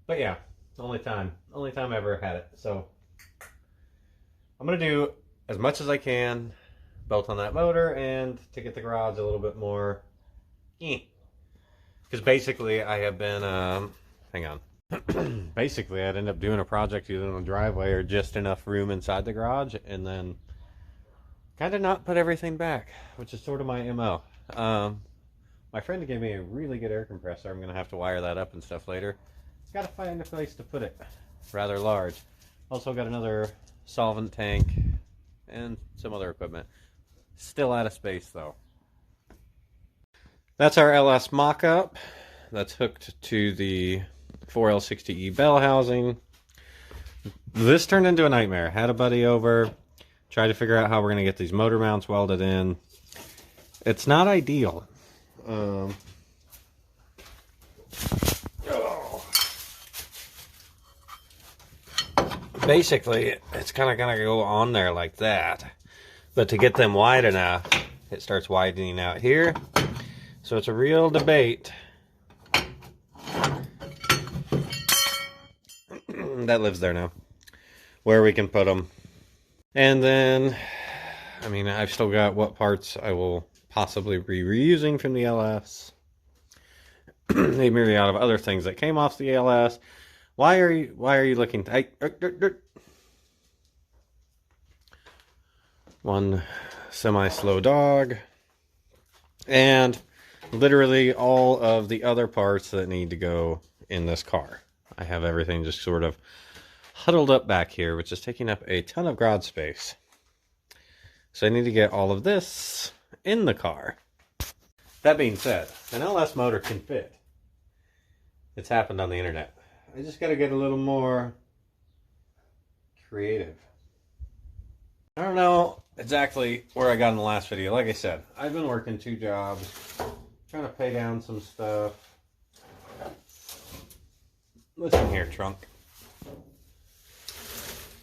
A: But yeah, only time I ever had it. So I'm gonna do as much as I can, both on that motor and to get the garage a little bit more. Because basically I have been, hang on. Basically I'd end up doing a project either in the driveway or just enough room inside the garage, and then kind of not put everything back, which is sort of my MO. My friend gave me a really good air compressor. I'm gonna have to wire that up and stuff later. Got to find a place to put it. Rather large. Also got another solvent tank and some other equipment. Still out of space though. That's our LS mock-up. That's hooked to the 4L60E bell housing. This turned into a nightmare. Had a buddy over, tried to figure out how we're going to get these motor mounts welded in. It's not ideal. Oh. Basically, it's kind of gonna go on there like that. But to get them wide enough, it starts widening out here. So it's a real debate. That lives there now. Where we can put them. And then, I mean, I've still got what parts I will possibly be reusing from the LS. A myriad of other things that came off the LS. Why are you looking? One semi-slow dog. And literally all of the other parts that need to go in this car. I have everything just sort of huddled up back here, which is taking up a ton of garage space. So I need to get all of this in the car. That being said, an LS motor can fit. It's happened on the internet. I just got to get a little more creative. I don't know exactly where I got in the last video. Like I said, I've been working 2 jobs, trying to pay down some stuff. Listen here, trunk.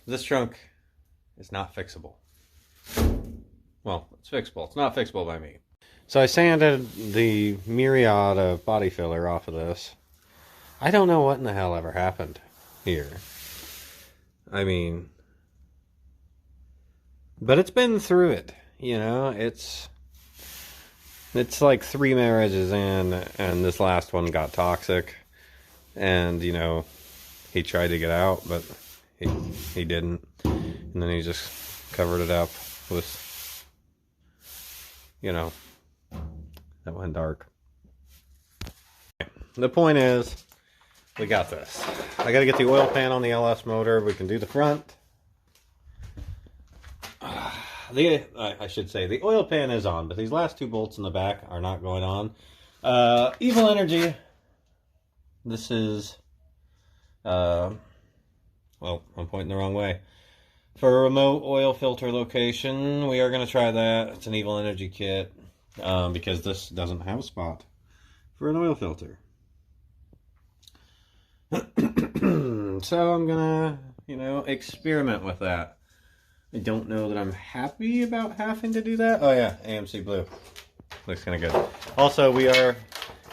A: This trunk is not fixable. Well, it's fixable. It's not fixable by me. So I sanded the myriad of body filler off of this. I don't know what in the hell ever happened here. I mean, but it's been through it, you know. It's like 3 marriages in, and this last one got toxic. And, you know, he tried to get out, but he didn't. And then he just covered it up with, you know, that went dark. The point is, we got this. I got to get the oil pan on the LS motor. We can do the front. I should say the oil pan is on, but these last 2 bolts in the back are not going on. Evil Energy. This is, well, I'm pointing the wrong way. For a remote oil filter location, we are going to try that. It's an Evil Energy kit, because this doesn't have a spot for an oil filter. So I'm gonna, you know, experiment with that. I don't know that I'm happy about having to do that. Oh yeah, AMC blue. Looks kind of good. Also, we are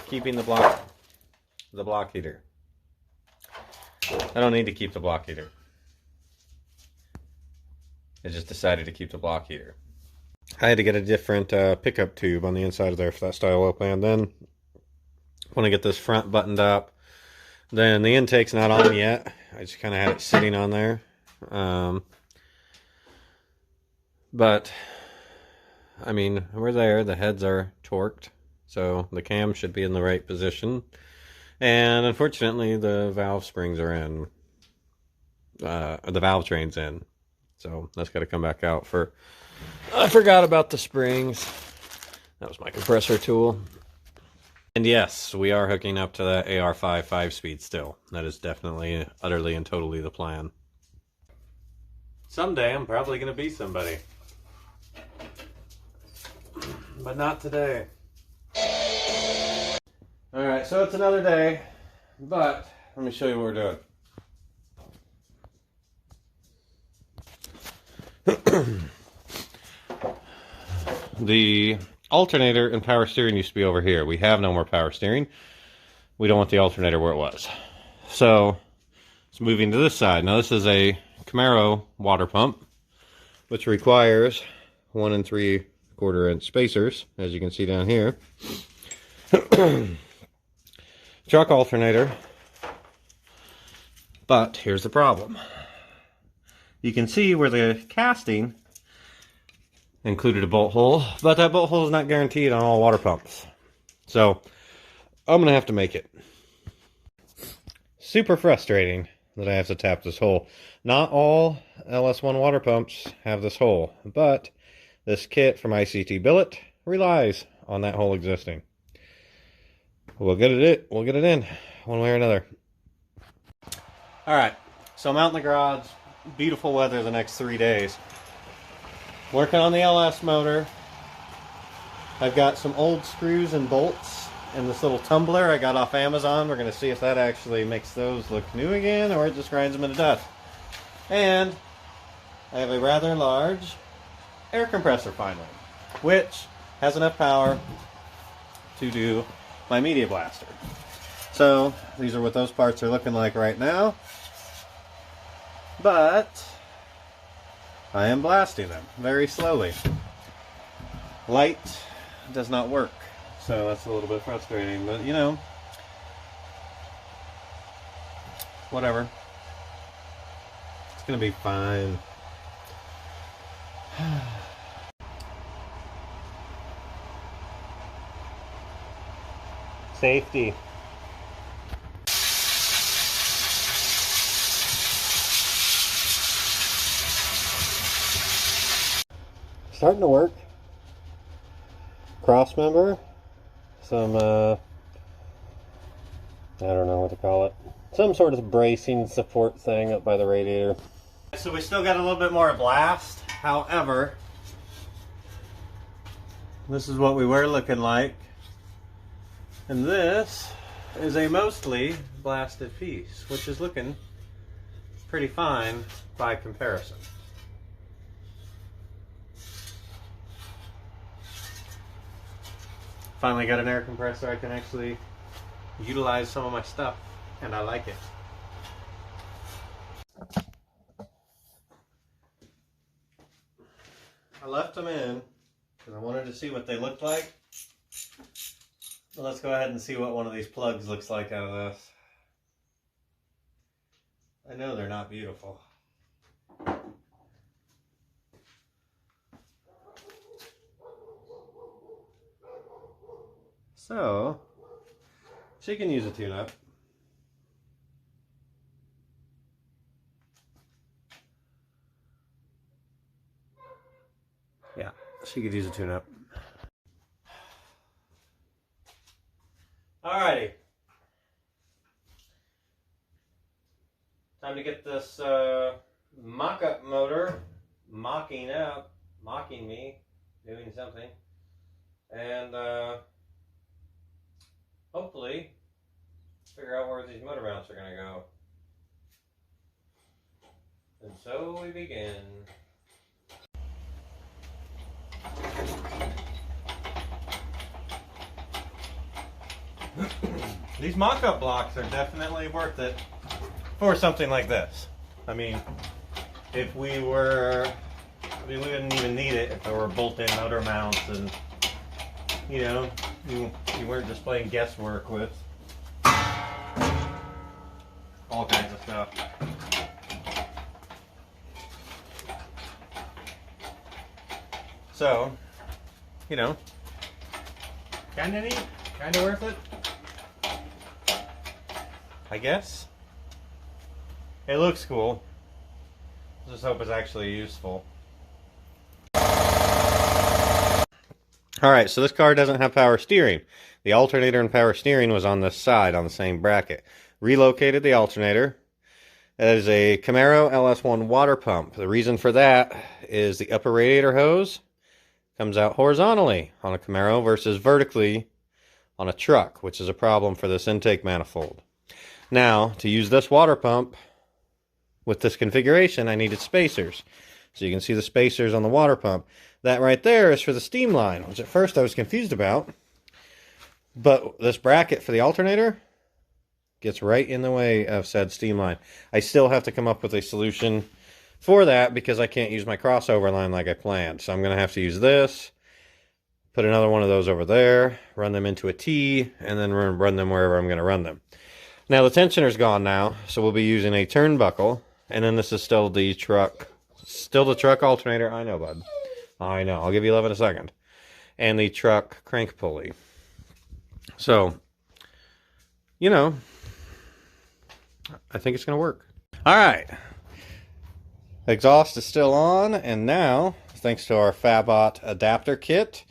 A: keeping the block heater. I don't need to keep the block heater. I just decided to keep the block heater. I had to get a different pickup tube on the inside of there for that style oil pan. Then, when I get this front buttoned up, then the intake's not on yet. I just kind of had it sitting on there. But, I mean, we're there. The heads are torqued. So the cam should be in the right position. And unfortunately, the valve springs are in. The valve train's in. So that's got to come back out for... I forgot about the springs. That was my compressor tool. And yes, we are hooking up to that AR5 5-speed still. That is definitely, utterly, and totally the plan. Someday I'm probably going to be somebody. But not today. Alright, so it's another day. But, let me show you what we're doing. The alternator and power steering used to be over here. We have no more power steering. We don't want the alternator where it was. So, it's moving to this side. Now this is a Camaro water pump, which requires 1 3/4 inch spacers, as you can see down here. Truck alternator. But, here's the problem. You can see where the casting included a bolt hole, but that bolt hole is not guaranteed on all water pumps. So, I'm going to have to make it. Super frustrating that I have to tap this hole. Not all LS1 water pumps have this hole, but this kit from ICT Billet relies on that hole existing. We'll get it in, one way or another. Alright, so I'm out in the garage. Beautiful weather the next 3 days. Working on the LS motor. I've got some old screws and bolts and this little tumbler I got off Amazon. We're going to see if that actually makes those look new again or it just grinds them into dust. And I have a rather large air compressor finally, which has enough power to do my media blaster. So these are what those parts are looking like right now. But I am blasting them very slowly. Light does not work, so that's a little bit frustrating, but you know, whatever. It's gonna be fine. Safety. Starting to work. Cross member. Some, I don't know what to call it. Some sort of bracing support thing up by the radiator. So we still got a little bit more blast. However, this is what we were looking like. And this is a mostly blasted piece, which is looking pretty fine by comparison. Finally got an air compressor I can actually utilize some of my stuff, and I like it. I left them in because I wanted to see what they looked like. Well, let's go ahead and see what one of these plugs looks like out of this. I know they're not beautiful. So, she can use a tune-up. Yeah, she could use a tune-up. Alrighty. Time to get this mock-up motor mocking me, doing something. And hopefully figure out where these motor mounts are going to go. And so we begin. These mock-up blocks are definitely worth it for something like this. I mean, if we wouldn't even need it if there were bolt-in motor mounts and, you know, you weren't just playing guesswork with all kinds of stuff. So, you know, kind of neat, kind of worth it, I guess. It looks cool. Just hope it's actually useful. Alright, so this car doesn't have power steering. The alternator and power steering was on this side, on the same bracket. Relocated the alternator. That is a Camaro LS1 water pump. The reason for that is the upper radiator hose comes out horizontally on a Camaro versus vertically on a truck, which is a problem for this intake manifold. Now, to use this water pump with this configuration, I needed spacers. So you can see the spacers on the water pump. That right there is for the steam line, which at first I was confused about. But this bracket for the alternator gets right in the way of said steam line. I still have to come up with a solution for that because I can't use my crossover line like I planned. So I'm going to have to use this, put another one of those over there, run them into a T, and then run them wherever I'm going to run them. Now the tensioner's gone now, so we'll be using a turnbuckle, and then this is still the truck alternator. I know, bud. I know. I'll give you 11 in a second. And the truck crank pulley. So, you know, I think it's going to work. All right. Exhaust is still on, and now, thanks to our Fabot adapter kit,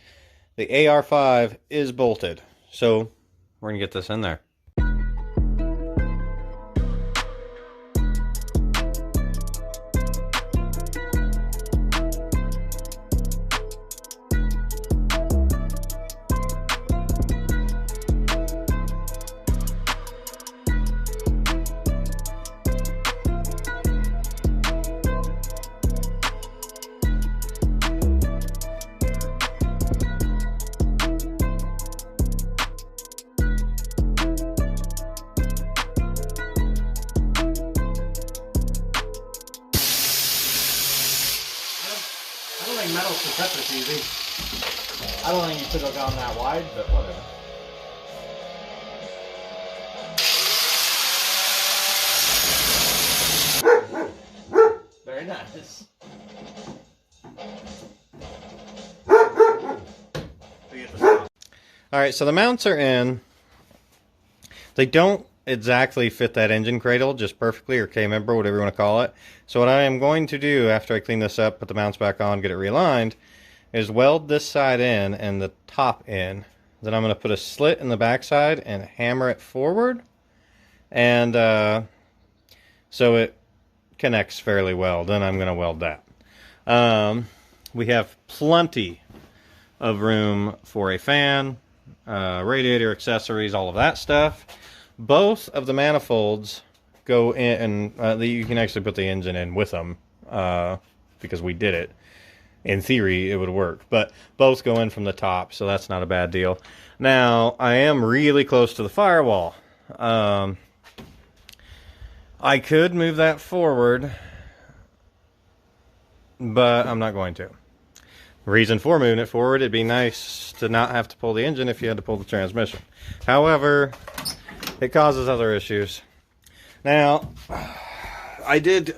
A: the AR5 is bolted. So, we're going to get this in there. fine metals to cut this easy. I don't think you could have gone that wide, but whatever. Very nice. Alright, so the mounts are in. They don't exactly fit that engine cradle just perfectly, or K-member, whatever you want to call it. So what I am going to do after I clean this up, put the mounts back on, get it realigned, is weld this side in and the top in. Then I'm going to put a slit in the back side and hammer it forward. And so it connects fairly well. Then I'm going to weld that. We have plenty of room for a fan, radiator accessories, all of that stuff. Both of the manifolds go in, and you can actually put the engine in with them because we did it. In theory, it would work, but both go in from the top, so that's not a bad deal. Now, I am really close to the firewall. I could move that forward, but I'm not going to. Reason for moving it forward, it'd be nice to not have to pull the engine if you had to pull the transmission. However, it causes other issues. Now, I did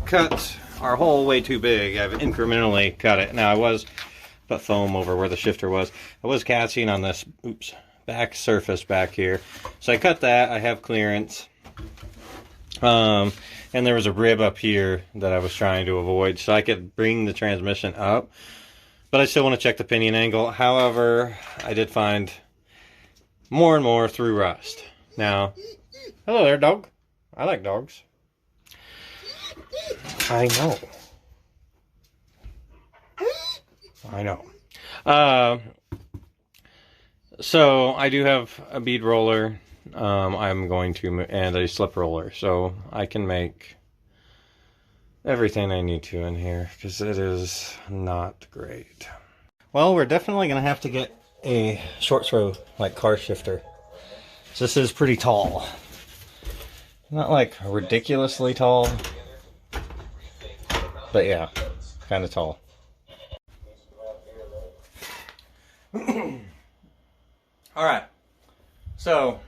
A: cut our hole way too big. I've incrementally cut it. Now, I was put foam over where the shifter was. I was catching on this, back surface back here. So I cut that. I have clearance. And there was a rib up here that I was trying to avoid, so I could bring the transmission up. But I still want to check the pinion angle. However, I did find more and more through rust. Now, hello there, dog. I like dogs. I know. I know. So I do have a bead roller. I'm going to, and a slip roller, so I can make everything I need to in here, because it is not great. Well, we're definitely going to have to get a short throw, like car shifter. So this is pretty tall. Not like ridiculously tall, but yeah, kind of tall. Alright, so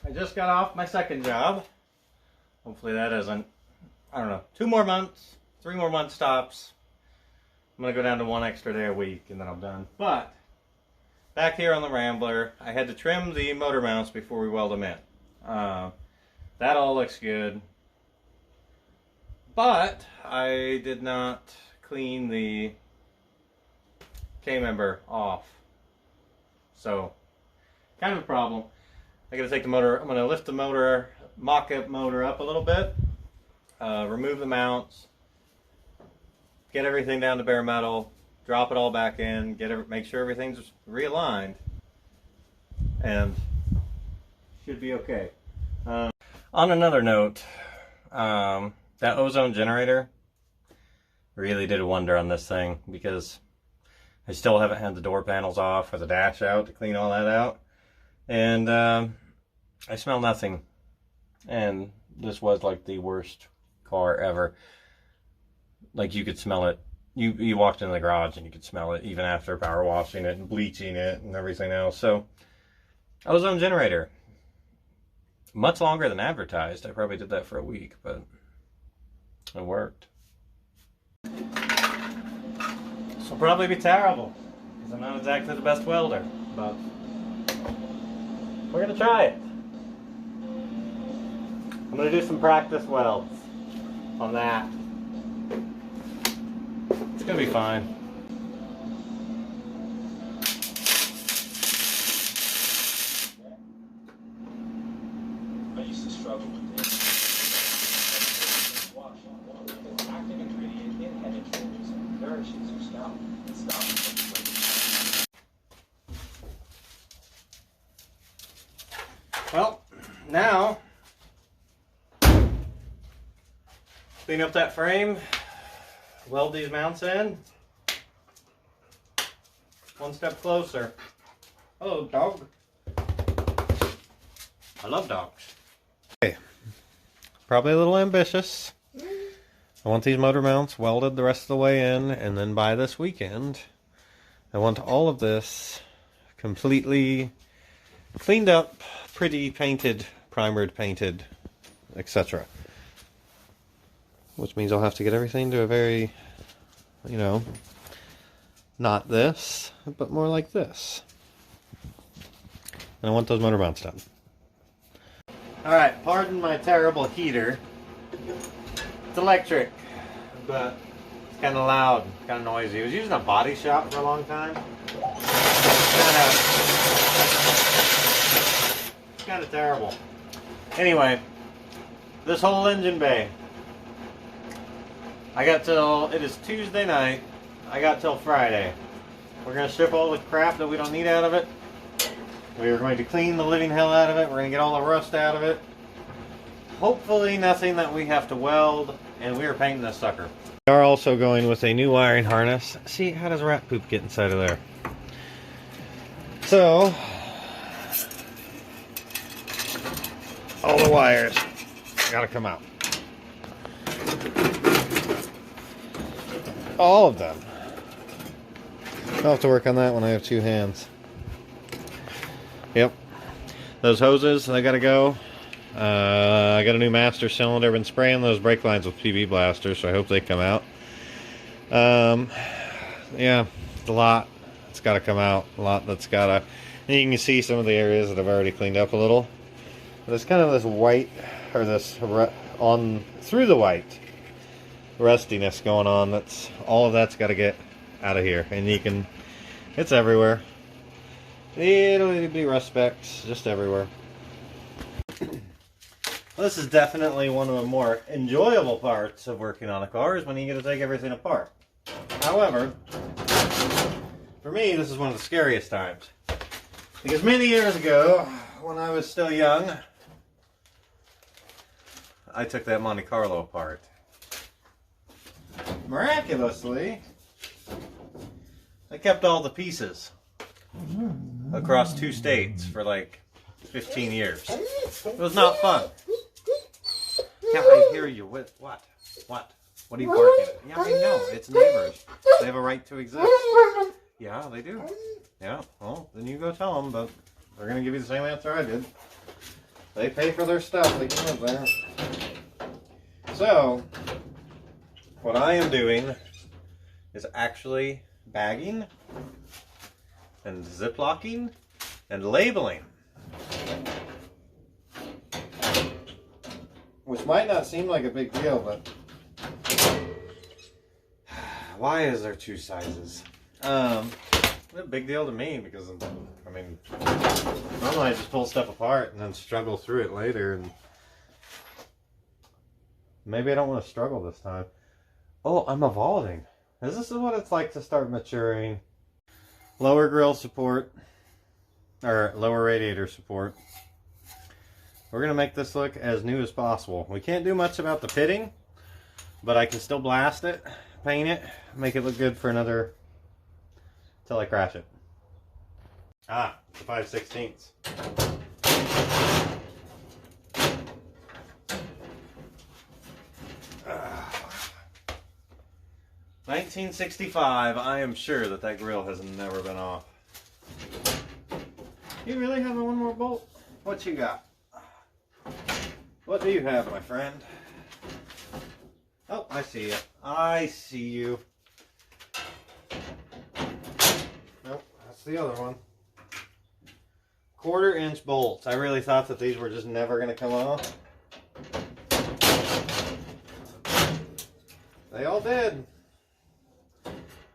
A: I just got off my second job. Hopefully that isn't, I don't know, 2 more months, 3 more months tops. I'm going to go down to 1 extra day a week and then I'm done. But back here on the Rambler, I had to trim the motor mounts before we weld them in. That all looks good. But I did not clean the K-member off. So, kind of a problem. I gotta take the motor, I'm gonna lift the motor, mock-up motor up a little bit, remove the mounts, get everything down to bare metal, drop it all back in, make sure everything's realigned, and should be okay. On another note, that ozone generator really did a wonder on this thing, because I still haven't had the door panels off or the dash out to clean all that out. And I smell nothing. And this was like the worst car ever. Like you could smell it. You walked into the garage and you could smell it even after power washing it and bleaching it and everything else. So, ozone generator. Much longer than advertised. I probably did that for a week, but it worked. This will probably be terrible, because I'm not exactly the best welder, but we're going to try it. I'm going to do some practice welds on that. It's going to be fine.
E: I used to struggle with this. Active ingredient in head and shoulders nourishes your scalp and stops it.
A: Well, now, clean up that frame, weld these mounts in. One step closer. Hello, dog. I love dogs. Okay, probably a little ambitious, I want these motor mounts welded the rest of the way in, and then by this weekend, I want all of this completely cleaned up, pretty painted, primered, painted, etc. Which means I'll have to get everything to a very, you know, not this, but more like this. And I want those motor mounts done. Alright, pardon my terrible heater. It's electric, but it's kind of loud, kind of noisy. I was using a body shop for a long time. It's kind of terrible. Anyway, this whole engine bay. I got till, it is Tuesday night. I got till Friday. We're going to strip all the crap that we don't need out of it. We are going to clean the living hell out of it. We're going to get all the rust out of it. Hopefully nothing that we have to weld, and we are painting this sucker. We are also going with a new wiring harness. See, how does rat poop get inside of there? So, all the wires gotta come out. All of them. I'll have to work on that when I have two hands. Yep. Those hoses, they gotta go. I got a new master cylinder. I've been spraying those brake lines with PB blasters, so I hope they come out. Yeah, a lot. It's got to come out. A lot that's got to... And you can see some of the areas that I've already cleaned up a little. But there's kind of this white, or this on through the white rustiness going on. That's all of that's got to get out of here. And you can... It's everywhere. It'll be rust specks just everywhere. This is definitely one of the more enjoyable parts of working on a car, is when you get to take everything apart. However, for me, this is one of the scariest times. Because many years ago, when I was still young, I took that Monte Carlo apart. Miraculously, I kept all the pieces across 2 states for like 15 years. It was not fun. Yeah, I hear you. What? What? What are you barking at? Yeah, I know. It's neighbors. They have a right to exist. Yeah, they do. Yeah, well, then you go tell them, but they're going to give you the same answer I did. They pay for their stuff. They can live there. So, what I am doing is actually bagging and ziplocking and labeling. Which might not seem like a big deal, but why is there 2 sizes? It's a big deal to me because, I mean, normally I just pull stuff apart and then struggle through it later, and maybe I don't want to struggle this time. Oh, I'm evolving. This is what it's like to start maturing. Lower grill support, or lower radiator support. We're going to make this look as new as possible. We can't do much about the pitting, but I can still blast it, paint it, make it look good for another, till I crash it. Ah, the 5/16. 1965, I am sure that grill has never been off. You really have one more bolt? What you got? What do you have, my friend? Oh, I see you. I see you. Nope, that's the other one. 1/4-inch bolts. I really thought that these were just never going to come off. They all did.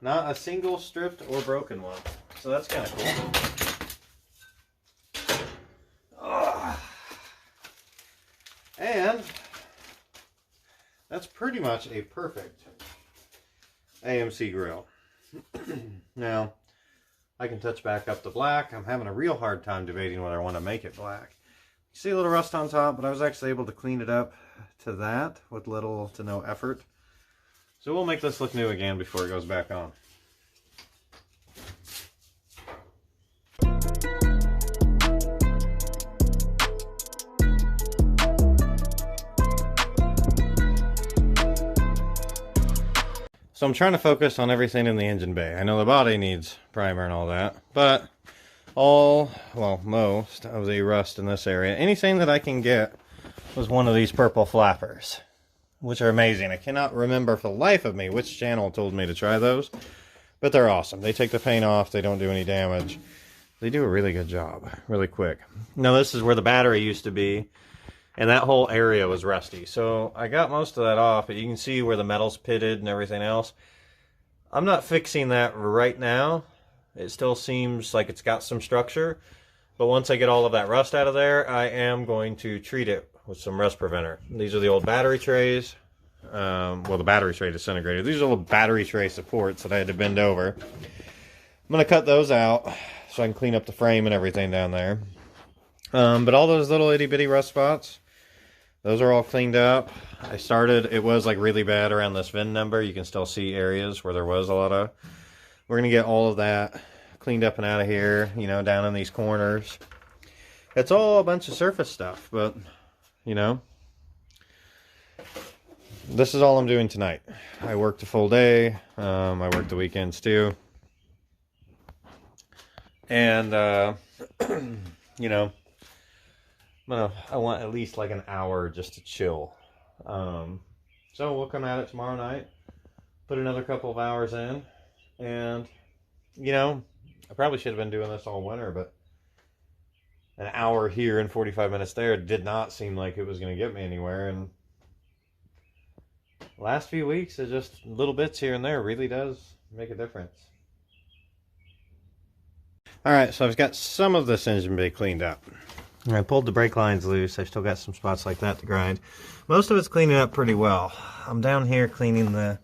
A: Not a single stripped or broken one. So that's kind of cool. And that's pretty much a perfect AMC grill. Now, I can touch back up the black. I'm having a real hard time debating whether I want to make it black. You see a little rust on top, but I was actually able to clean it up to that with little to no effort. So we'll make this look new again before it goes back on. So I'm trying to focus on everything in the engine bay. I know the body needs primer and all that, but most of the rust in this area, anything that I can get was one of these purple flappers, which are amazing. I cannot remember for the life of me which channel told me to try those, but they're awesome. They take the paint off, they don't do any damage. They do a really good job, really quick. Now this is where the battery used to be, and that whole area was rusty. So I got most of that off, but you can see where the metal's pitted and everything else. I'm not fixing that right now. It still seems like it's got some structure, but once I get all of that rust out of there, I am going to treat it with some rust preventer. These are the old battery trays. Well, the battery tray disintegrated. These are the battery tray supports that I had to bend over. I'm going to cut those out so I can clean up the frame and everything down there. But all those little itty bitty rust spots, those are all cleaned up. It was like really bad around this VIN number. You can still see areas where there was a lot of. We're going to get all of that cleaned up and out of here, you know, down in these corners. It's all a bunch of surface stuff, but, you know, this is all I'm doing tonight. I worked a full day. I worked the weekends too. And, you know, I want at least like an hour just to chill. So we'll come at it tomorrow night, put another couple of hours in, and, you know, I probably should have been doing this all winter, but an hour here and 45 minutes there did not seem like it was going to get me anywhere. And last few weeks, it just little bits here and there really does make a difference. Alright, so I've got some of this engine bay cleaned up. I pulled the brake lines loose. I've still got some spots like that to grind. Most of it's cleaning up pretty well. I'm down here cleaning the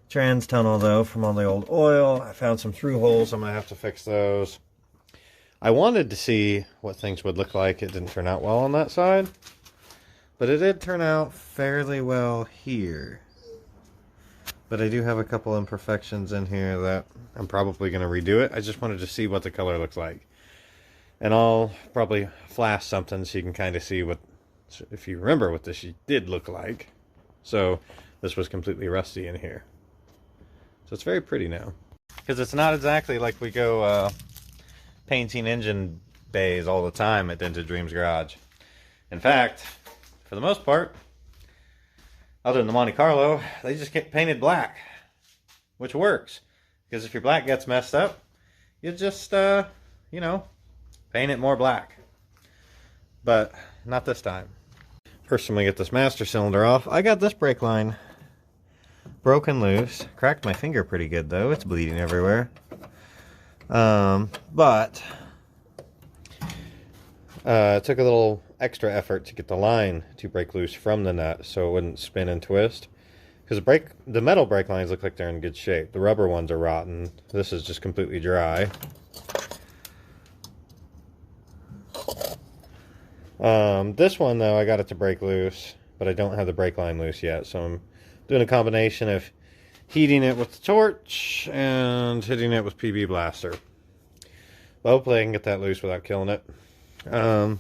A: trans tunnel though from all the old oil. I found some through holes. I'm going to have to fix those. I wanted to see what things would look like. It didn't turn out well on that side, but it did turn out fairly well here. But I do have a couple imperfections in here that I'm probably going to redo it. I just wanted to see what the color looks like. And I'll probably flash something so you can kind of see what, if you remember what this did look like. So this was completely rusty in here. So it's very pretty now. Because it's not exactly like we go painting engine bays all the time at Dented Dreams Garage. In fact, for the most part, other than the Monte Carlo, they just get painted black, which works. Because if your black gets messed up, you just, you know, paint it more black. But not this time. First, I'm going to get this master cylinder off. I got this brake line broken loose. Cracked my finger pretty good though. It's bleeding everywhere. But it took a little extra effort to get the line to break loose from the nut so it wouldn't spin and twist. Because the metal brake lines look like they're in good shape. The rubber ones are rotten. This is just completely dry. This one though, I got it to break loose, but I don't have the brake line loose yet, so I'm doing a combination of heating it with the torch and hitting it with PB Blaster. But hopefully I can get that loose without killing it. Kind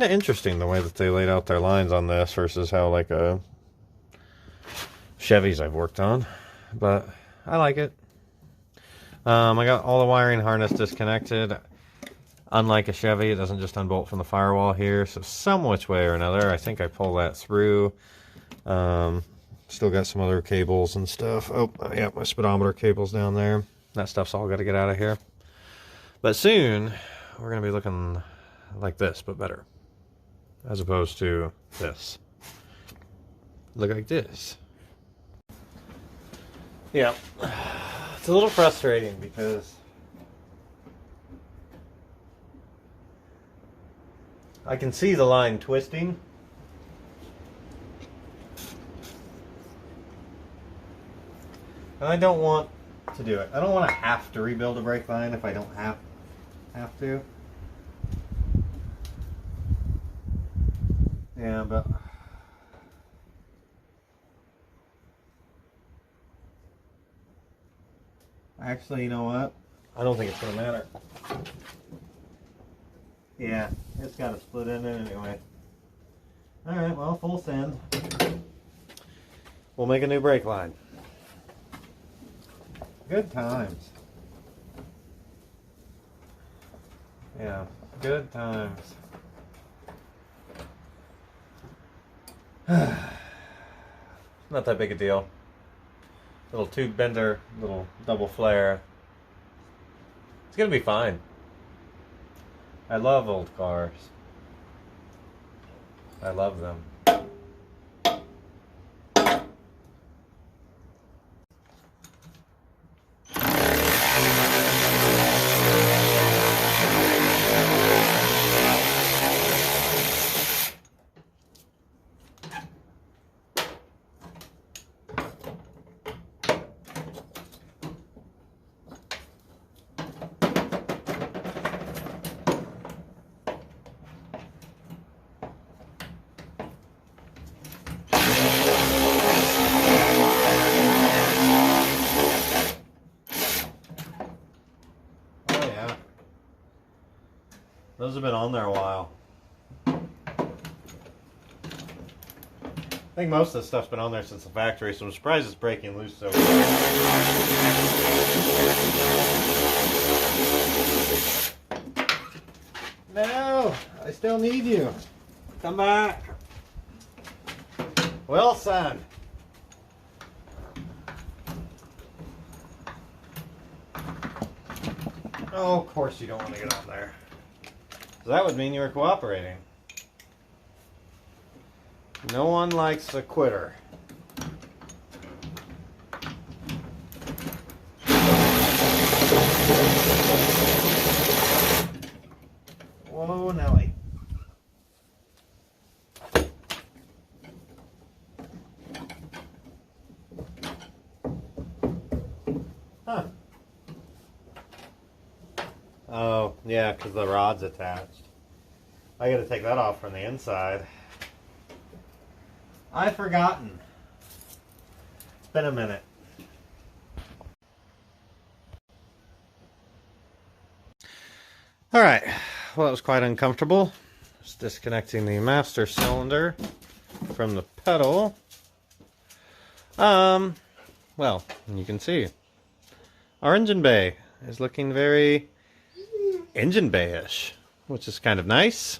A: of interesting the way that they laid out their lines on this versus how like a Chevys I've worked on, but I like it. I got all the wiring harness disconnected. Unlike a Chevy, it doesn't just unbolt from the firewall here, so some which way or another, I think I pull that through. Still got some other cables and stuff. Oh, yeah, my speedometer cable's down there. That stuff's all got to get out of here. But soon, we're going to be looking like this, but better. As opposed to this. Look like this. Yeah. It's a little frustrating because I can see the line twisting. And I don't want to do it. I don't want to have to rebuild a brake line if I don't have to. Yeah, but actually, you know what? I don't think it's going to matter. Yeah, it's got a split in it anyway. Alright, well, full send. we'll make a new brake line. Good times. Yeah, good times. Not that big a deal. Little tube bender, little double flare. It's gonna be fine. I love old cars. I love them. Those have been on there a while. I think most of this stuff's been on there since the factory, so I'm surprised it's breaking loose so well. No! I still need you. Come back. Wilson! Oh, of course you don't want to get on there. So that would mean you were cooperating. No one likes a quitter. Whoa, Nelly. Huh. Oh, yeah, because the rod's attached. I gotta take that off from the inside. I've forgotten. It's been a minute. Alright, well that was quite uncomfortable. Just disconnecting the master cylinder from the pedal. Well, you can see our engine bay is looking very engine bay-ish, which is kind of nice.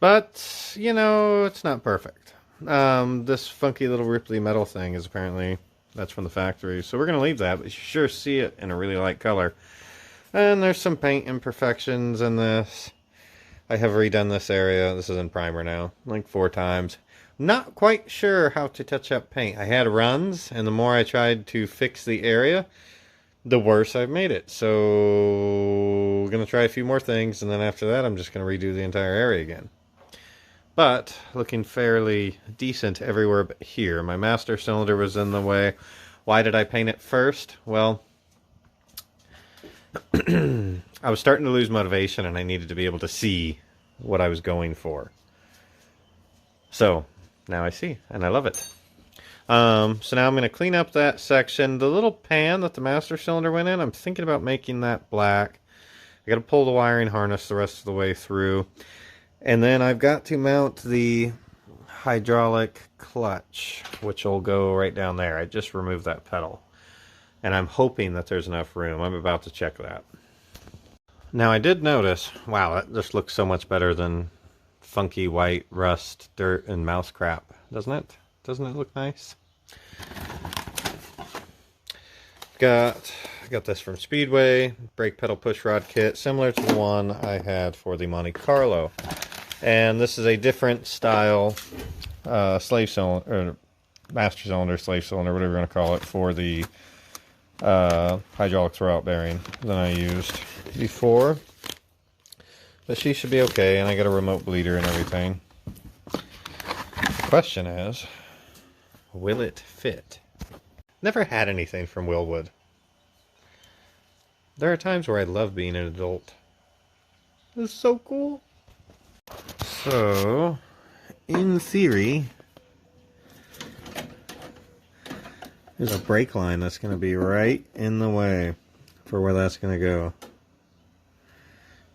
A: But, you know, it's not perfect. This funky little Ripley metal thing is apparently, that's from the factory. So we're going to leave that, but you sure see it in a really light color. And there's some paint imperfections in this. I have redone this area. This is in primer now, like 4 times. Not quite sure how to touch up paint. I had runs, and the more I tried to fix the area, the worse I've made it. So we're going to try a few more things, and then after that I'm just going to redo the entire area again. But looking fairly decent everywhere but here. My master cylinder was in the way. Why did I paint it first? Well, I was starting to lose motivation and I needed to be able to see what I was going for. So now I see, and I love it. So now I'm going to clean up that section. The little pan that the master cylinder went in, I'm thinking about making that black. I got to pull the wiring harness the rest of the way through. And then I've got to mount the hydraulic clutch, which will go right down there. I just removed that pedal. And I'm hoping that there's enough room. I'm about to check that. Now I did notice, wow, that just looks so much better than funky white rust, dirt, and mouse crap, doesn't it? Doesn't it look nice? I got this from Speedway, brake pedal push rod kit, similar to the one I had for the Monte Carlo. And this is a different style slave cylinder, or master cylinder, slave cylinder, whatever you want to call it, for the hydraulic throwout bearing than I used before. But she should be okay, and I got a remote bleeder and everything. The question is, will it fit? Never had anything from Willwood. There are times where I love being an adult. This is so cool. So, in theory, there's a brake line that's going to be right in the way for where that's going to go.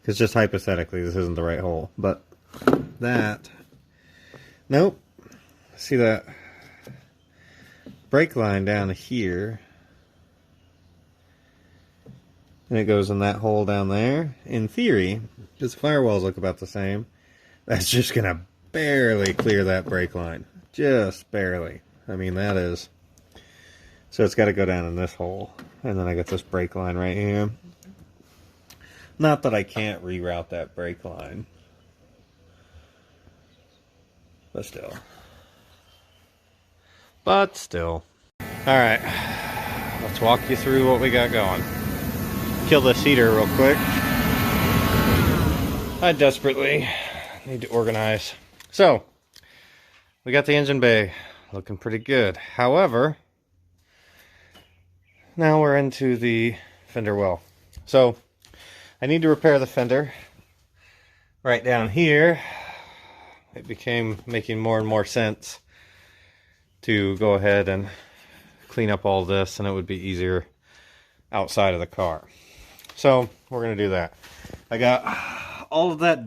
A: Because just hypothetically, this isn't the right hole. But that, nope. see that brake line down here, and it goes in that hole down there. In theory, because the firewalls look about the same, that's just gonna barely clear that brake line. Just barely. I mean, that is. So it's got to go down in this hole. And then I got this brake line right here. Not that I can't reroute that brake line. But still. Alright. Let's walk you through what we got going. Kill this heater real quick. I desperately need to organize. So, we got the engine bay looking pretty good. However, now we're into the fender well. So, I need to repair the fender. Right down here, it became making more and more sense to go ahead and clean up all this, and it would be easier outside of the car. So, we're going to do that. I got all of that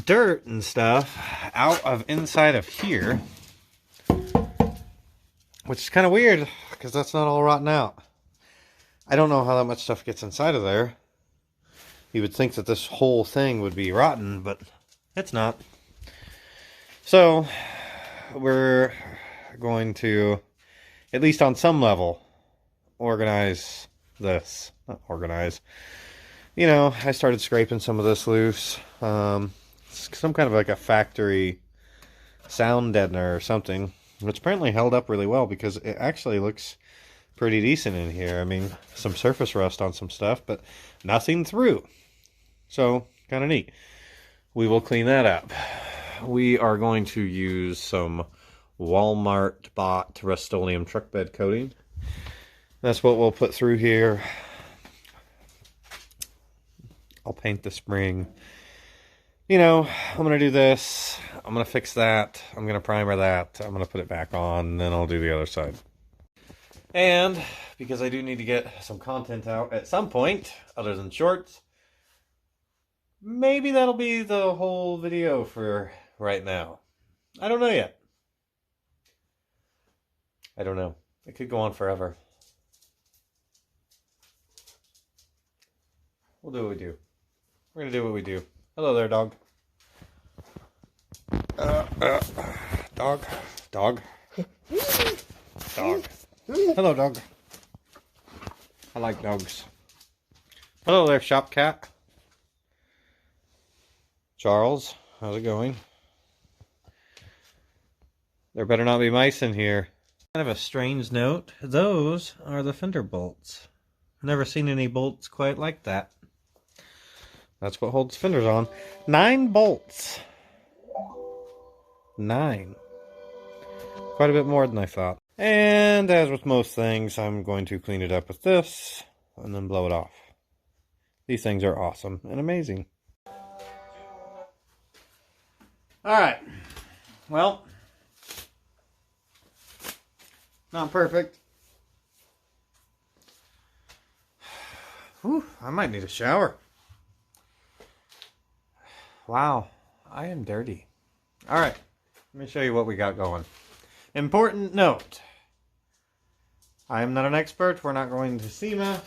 A: dirt and stuff out of inside of here, which is kind of weird because that's not all rotten out. I don't know how that much stuff gets inside of there. You would think that this whole thing would be rotten, but it's not. So we're going to, at least on some level, organize this. Not organize. You know, I started scraping some of this loose. Some kind of like a factory sound deadener or something, which apparently held up really well because it actually looks pretty decent in here. I mean, some surface rust on some stuff, but nothing through. So, kind of neat. We will clean that up. We are going to use some Walmart bought Rust-Oleum truck bed coating. That's what we'll put through here. I'll paint the spring. You know, I'm going to do this, I'm going to fix that, I'm going to primer that, I'm going to put it back on, and then I'll do the other side. And, because I do need to get some content out at some point, other than shorts, maybe that'll be the whole video for right now. I don't know yet. I don't know. It could go on forever. We'll do what we do. We're going to do what we do. Hello there, dog. Dog. Dog. Dog. Hello, dog. I like dogs. Hello there, shop cat. Charles, how's it going? There better not be mice in here. Kind of a strange note. Those are the fender bolts. I've never seen any bolts quite like that. That's what holds fenders on. 9 bolts. 9. Quite a bit more than I thought. And as with most things, I'm going to clean it up with this and then blow it off. These things are awesome and amazing. Alright. Well, not perfect. Whew, I might need a shower. Wow, I am dirty. Alright, let me show you what we got going. Important note. I am not an expert. We're not going to SEMA.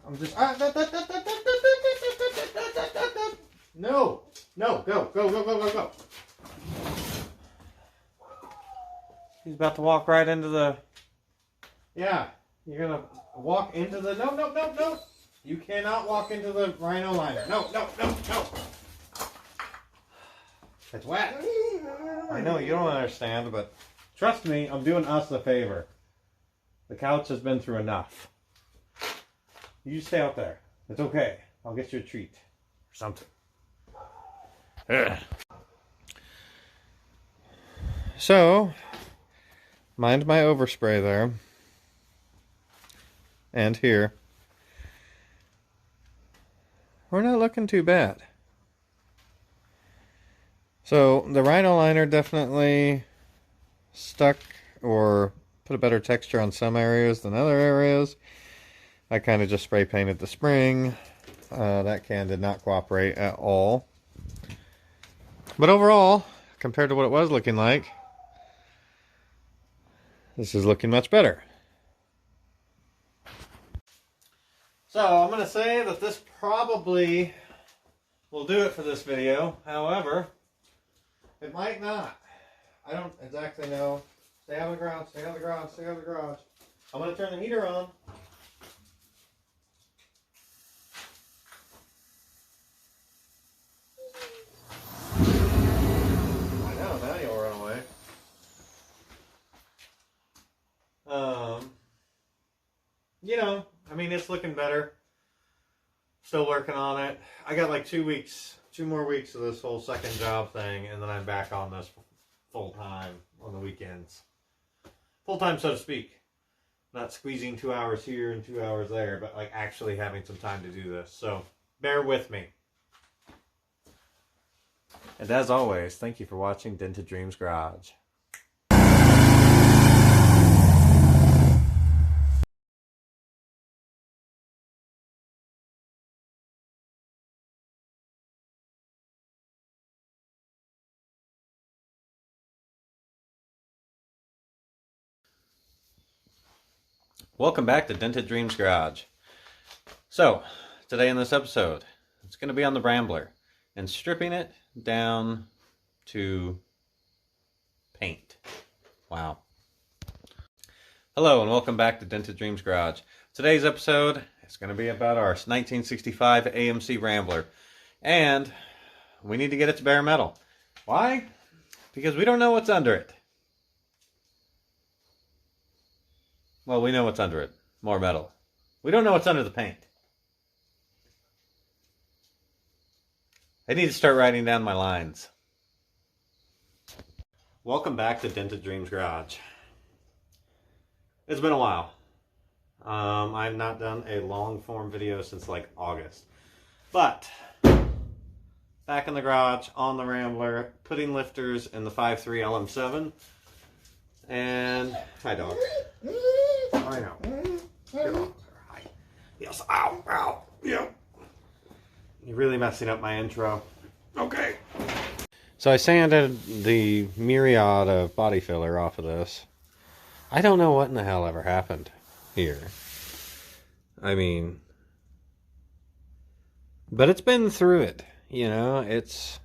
A: I'm just... No! No, go, go, go, go, go, go. He's about to walk right into the... Yeah, you're going to walk into the... No, no, no, no. You cannot walk into the rhino liner. No, no, no, no. It's wet. I know, you don't understand, but trust me, I'm doing us a favor. The couch has been through enough. You stay out there. It's okay. I'll get you a treat. Or something. Ugh. So, mind my overspray there. And here. We're not looking too bad. So, the rhino liner definitely stuck or put a better texture on some areas than other areas. I kind of just spray painted the spring. That can did not cooperate at all. But overall, compared to what it was looking like, this is looking much better. So I'm going to say that this probably will do it for this video. However, it might not. I don't exactly know. Stay out of the garage, stay out of the garage, stay out of the garage. I'm going to turn the heater on. I know, now you'll run away. You know, I mean, it's looking better. Still working on it. I got like 2 more weeks of this whole second job thing, and then I'm back on this full time on the weekends. Full time, so to speak. Not squeezing 2 hours here and 2 hours there, but like actually having some time to do this. So bear with me. And as always, thank you for watching Dented Dreams Garage. Welcome back to Dented Dreams Garage. So, today in this episode, it's going to be on the Rambler and stripping it down to paint. Wow. Hello and welcome back to Dented Dreams Garage. Today's episode is going to be about our 1965 AMC Rambler. And we need to get it to bare metal. Why? Because we don't know what's under it. Well, we know what's under it. More metal. We don't know what's under the paint. I need to start writing down my lines. Welcome back to Dented Dreams Garage. It's been a while. I've not done a long form video since like August. But, back in the garage, on the Rambler, putting lifters in the 5.3 LM7. And, hi dog. I know. Your dogs are hi. Yes, ow, ow, yeah. You're really messing up my intro. Okay. So I sanded the myriad of body filler off of this. I don't know what in the hell ever happened here. I mean, but it's been through it, you know. It's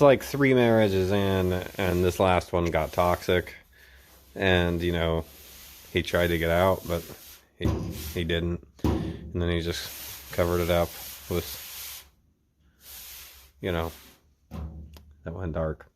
A: like 3 marriages in, and this last one got toxic, and you know, he tried to get out, but he didn't, and then he just covered it up with, you know, that went dark.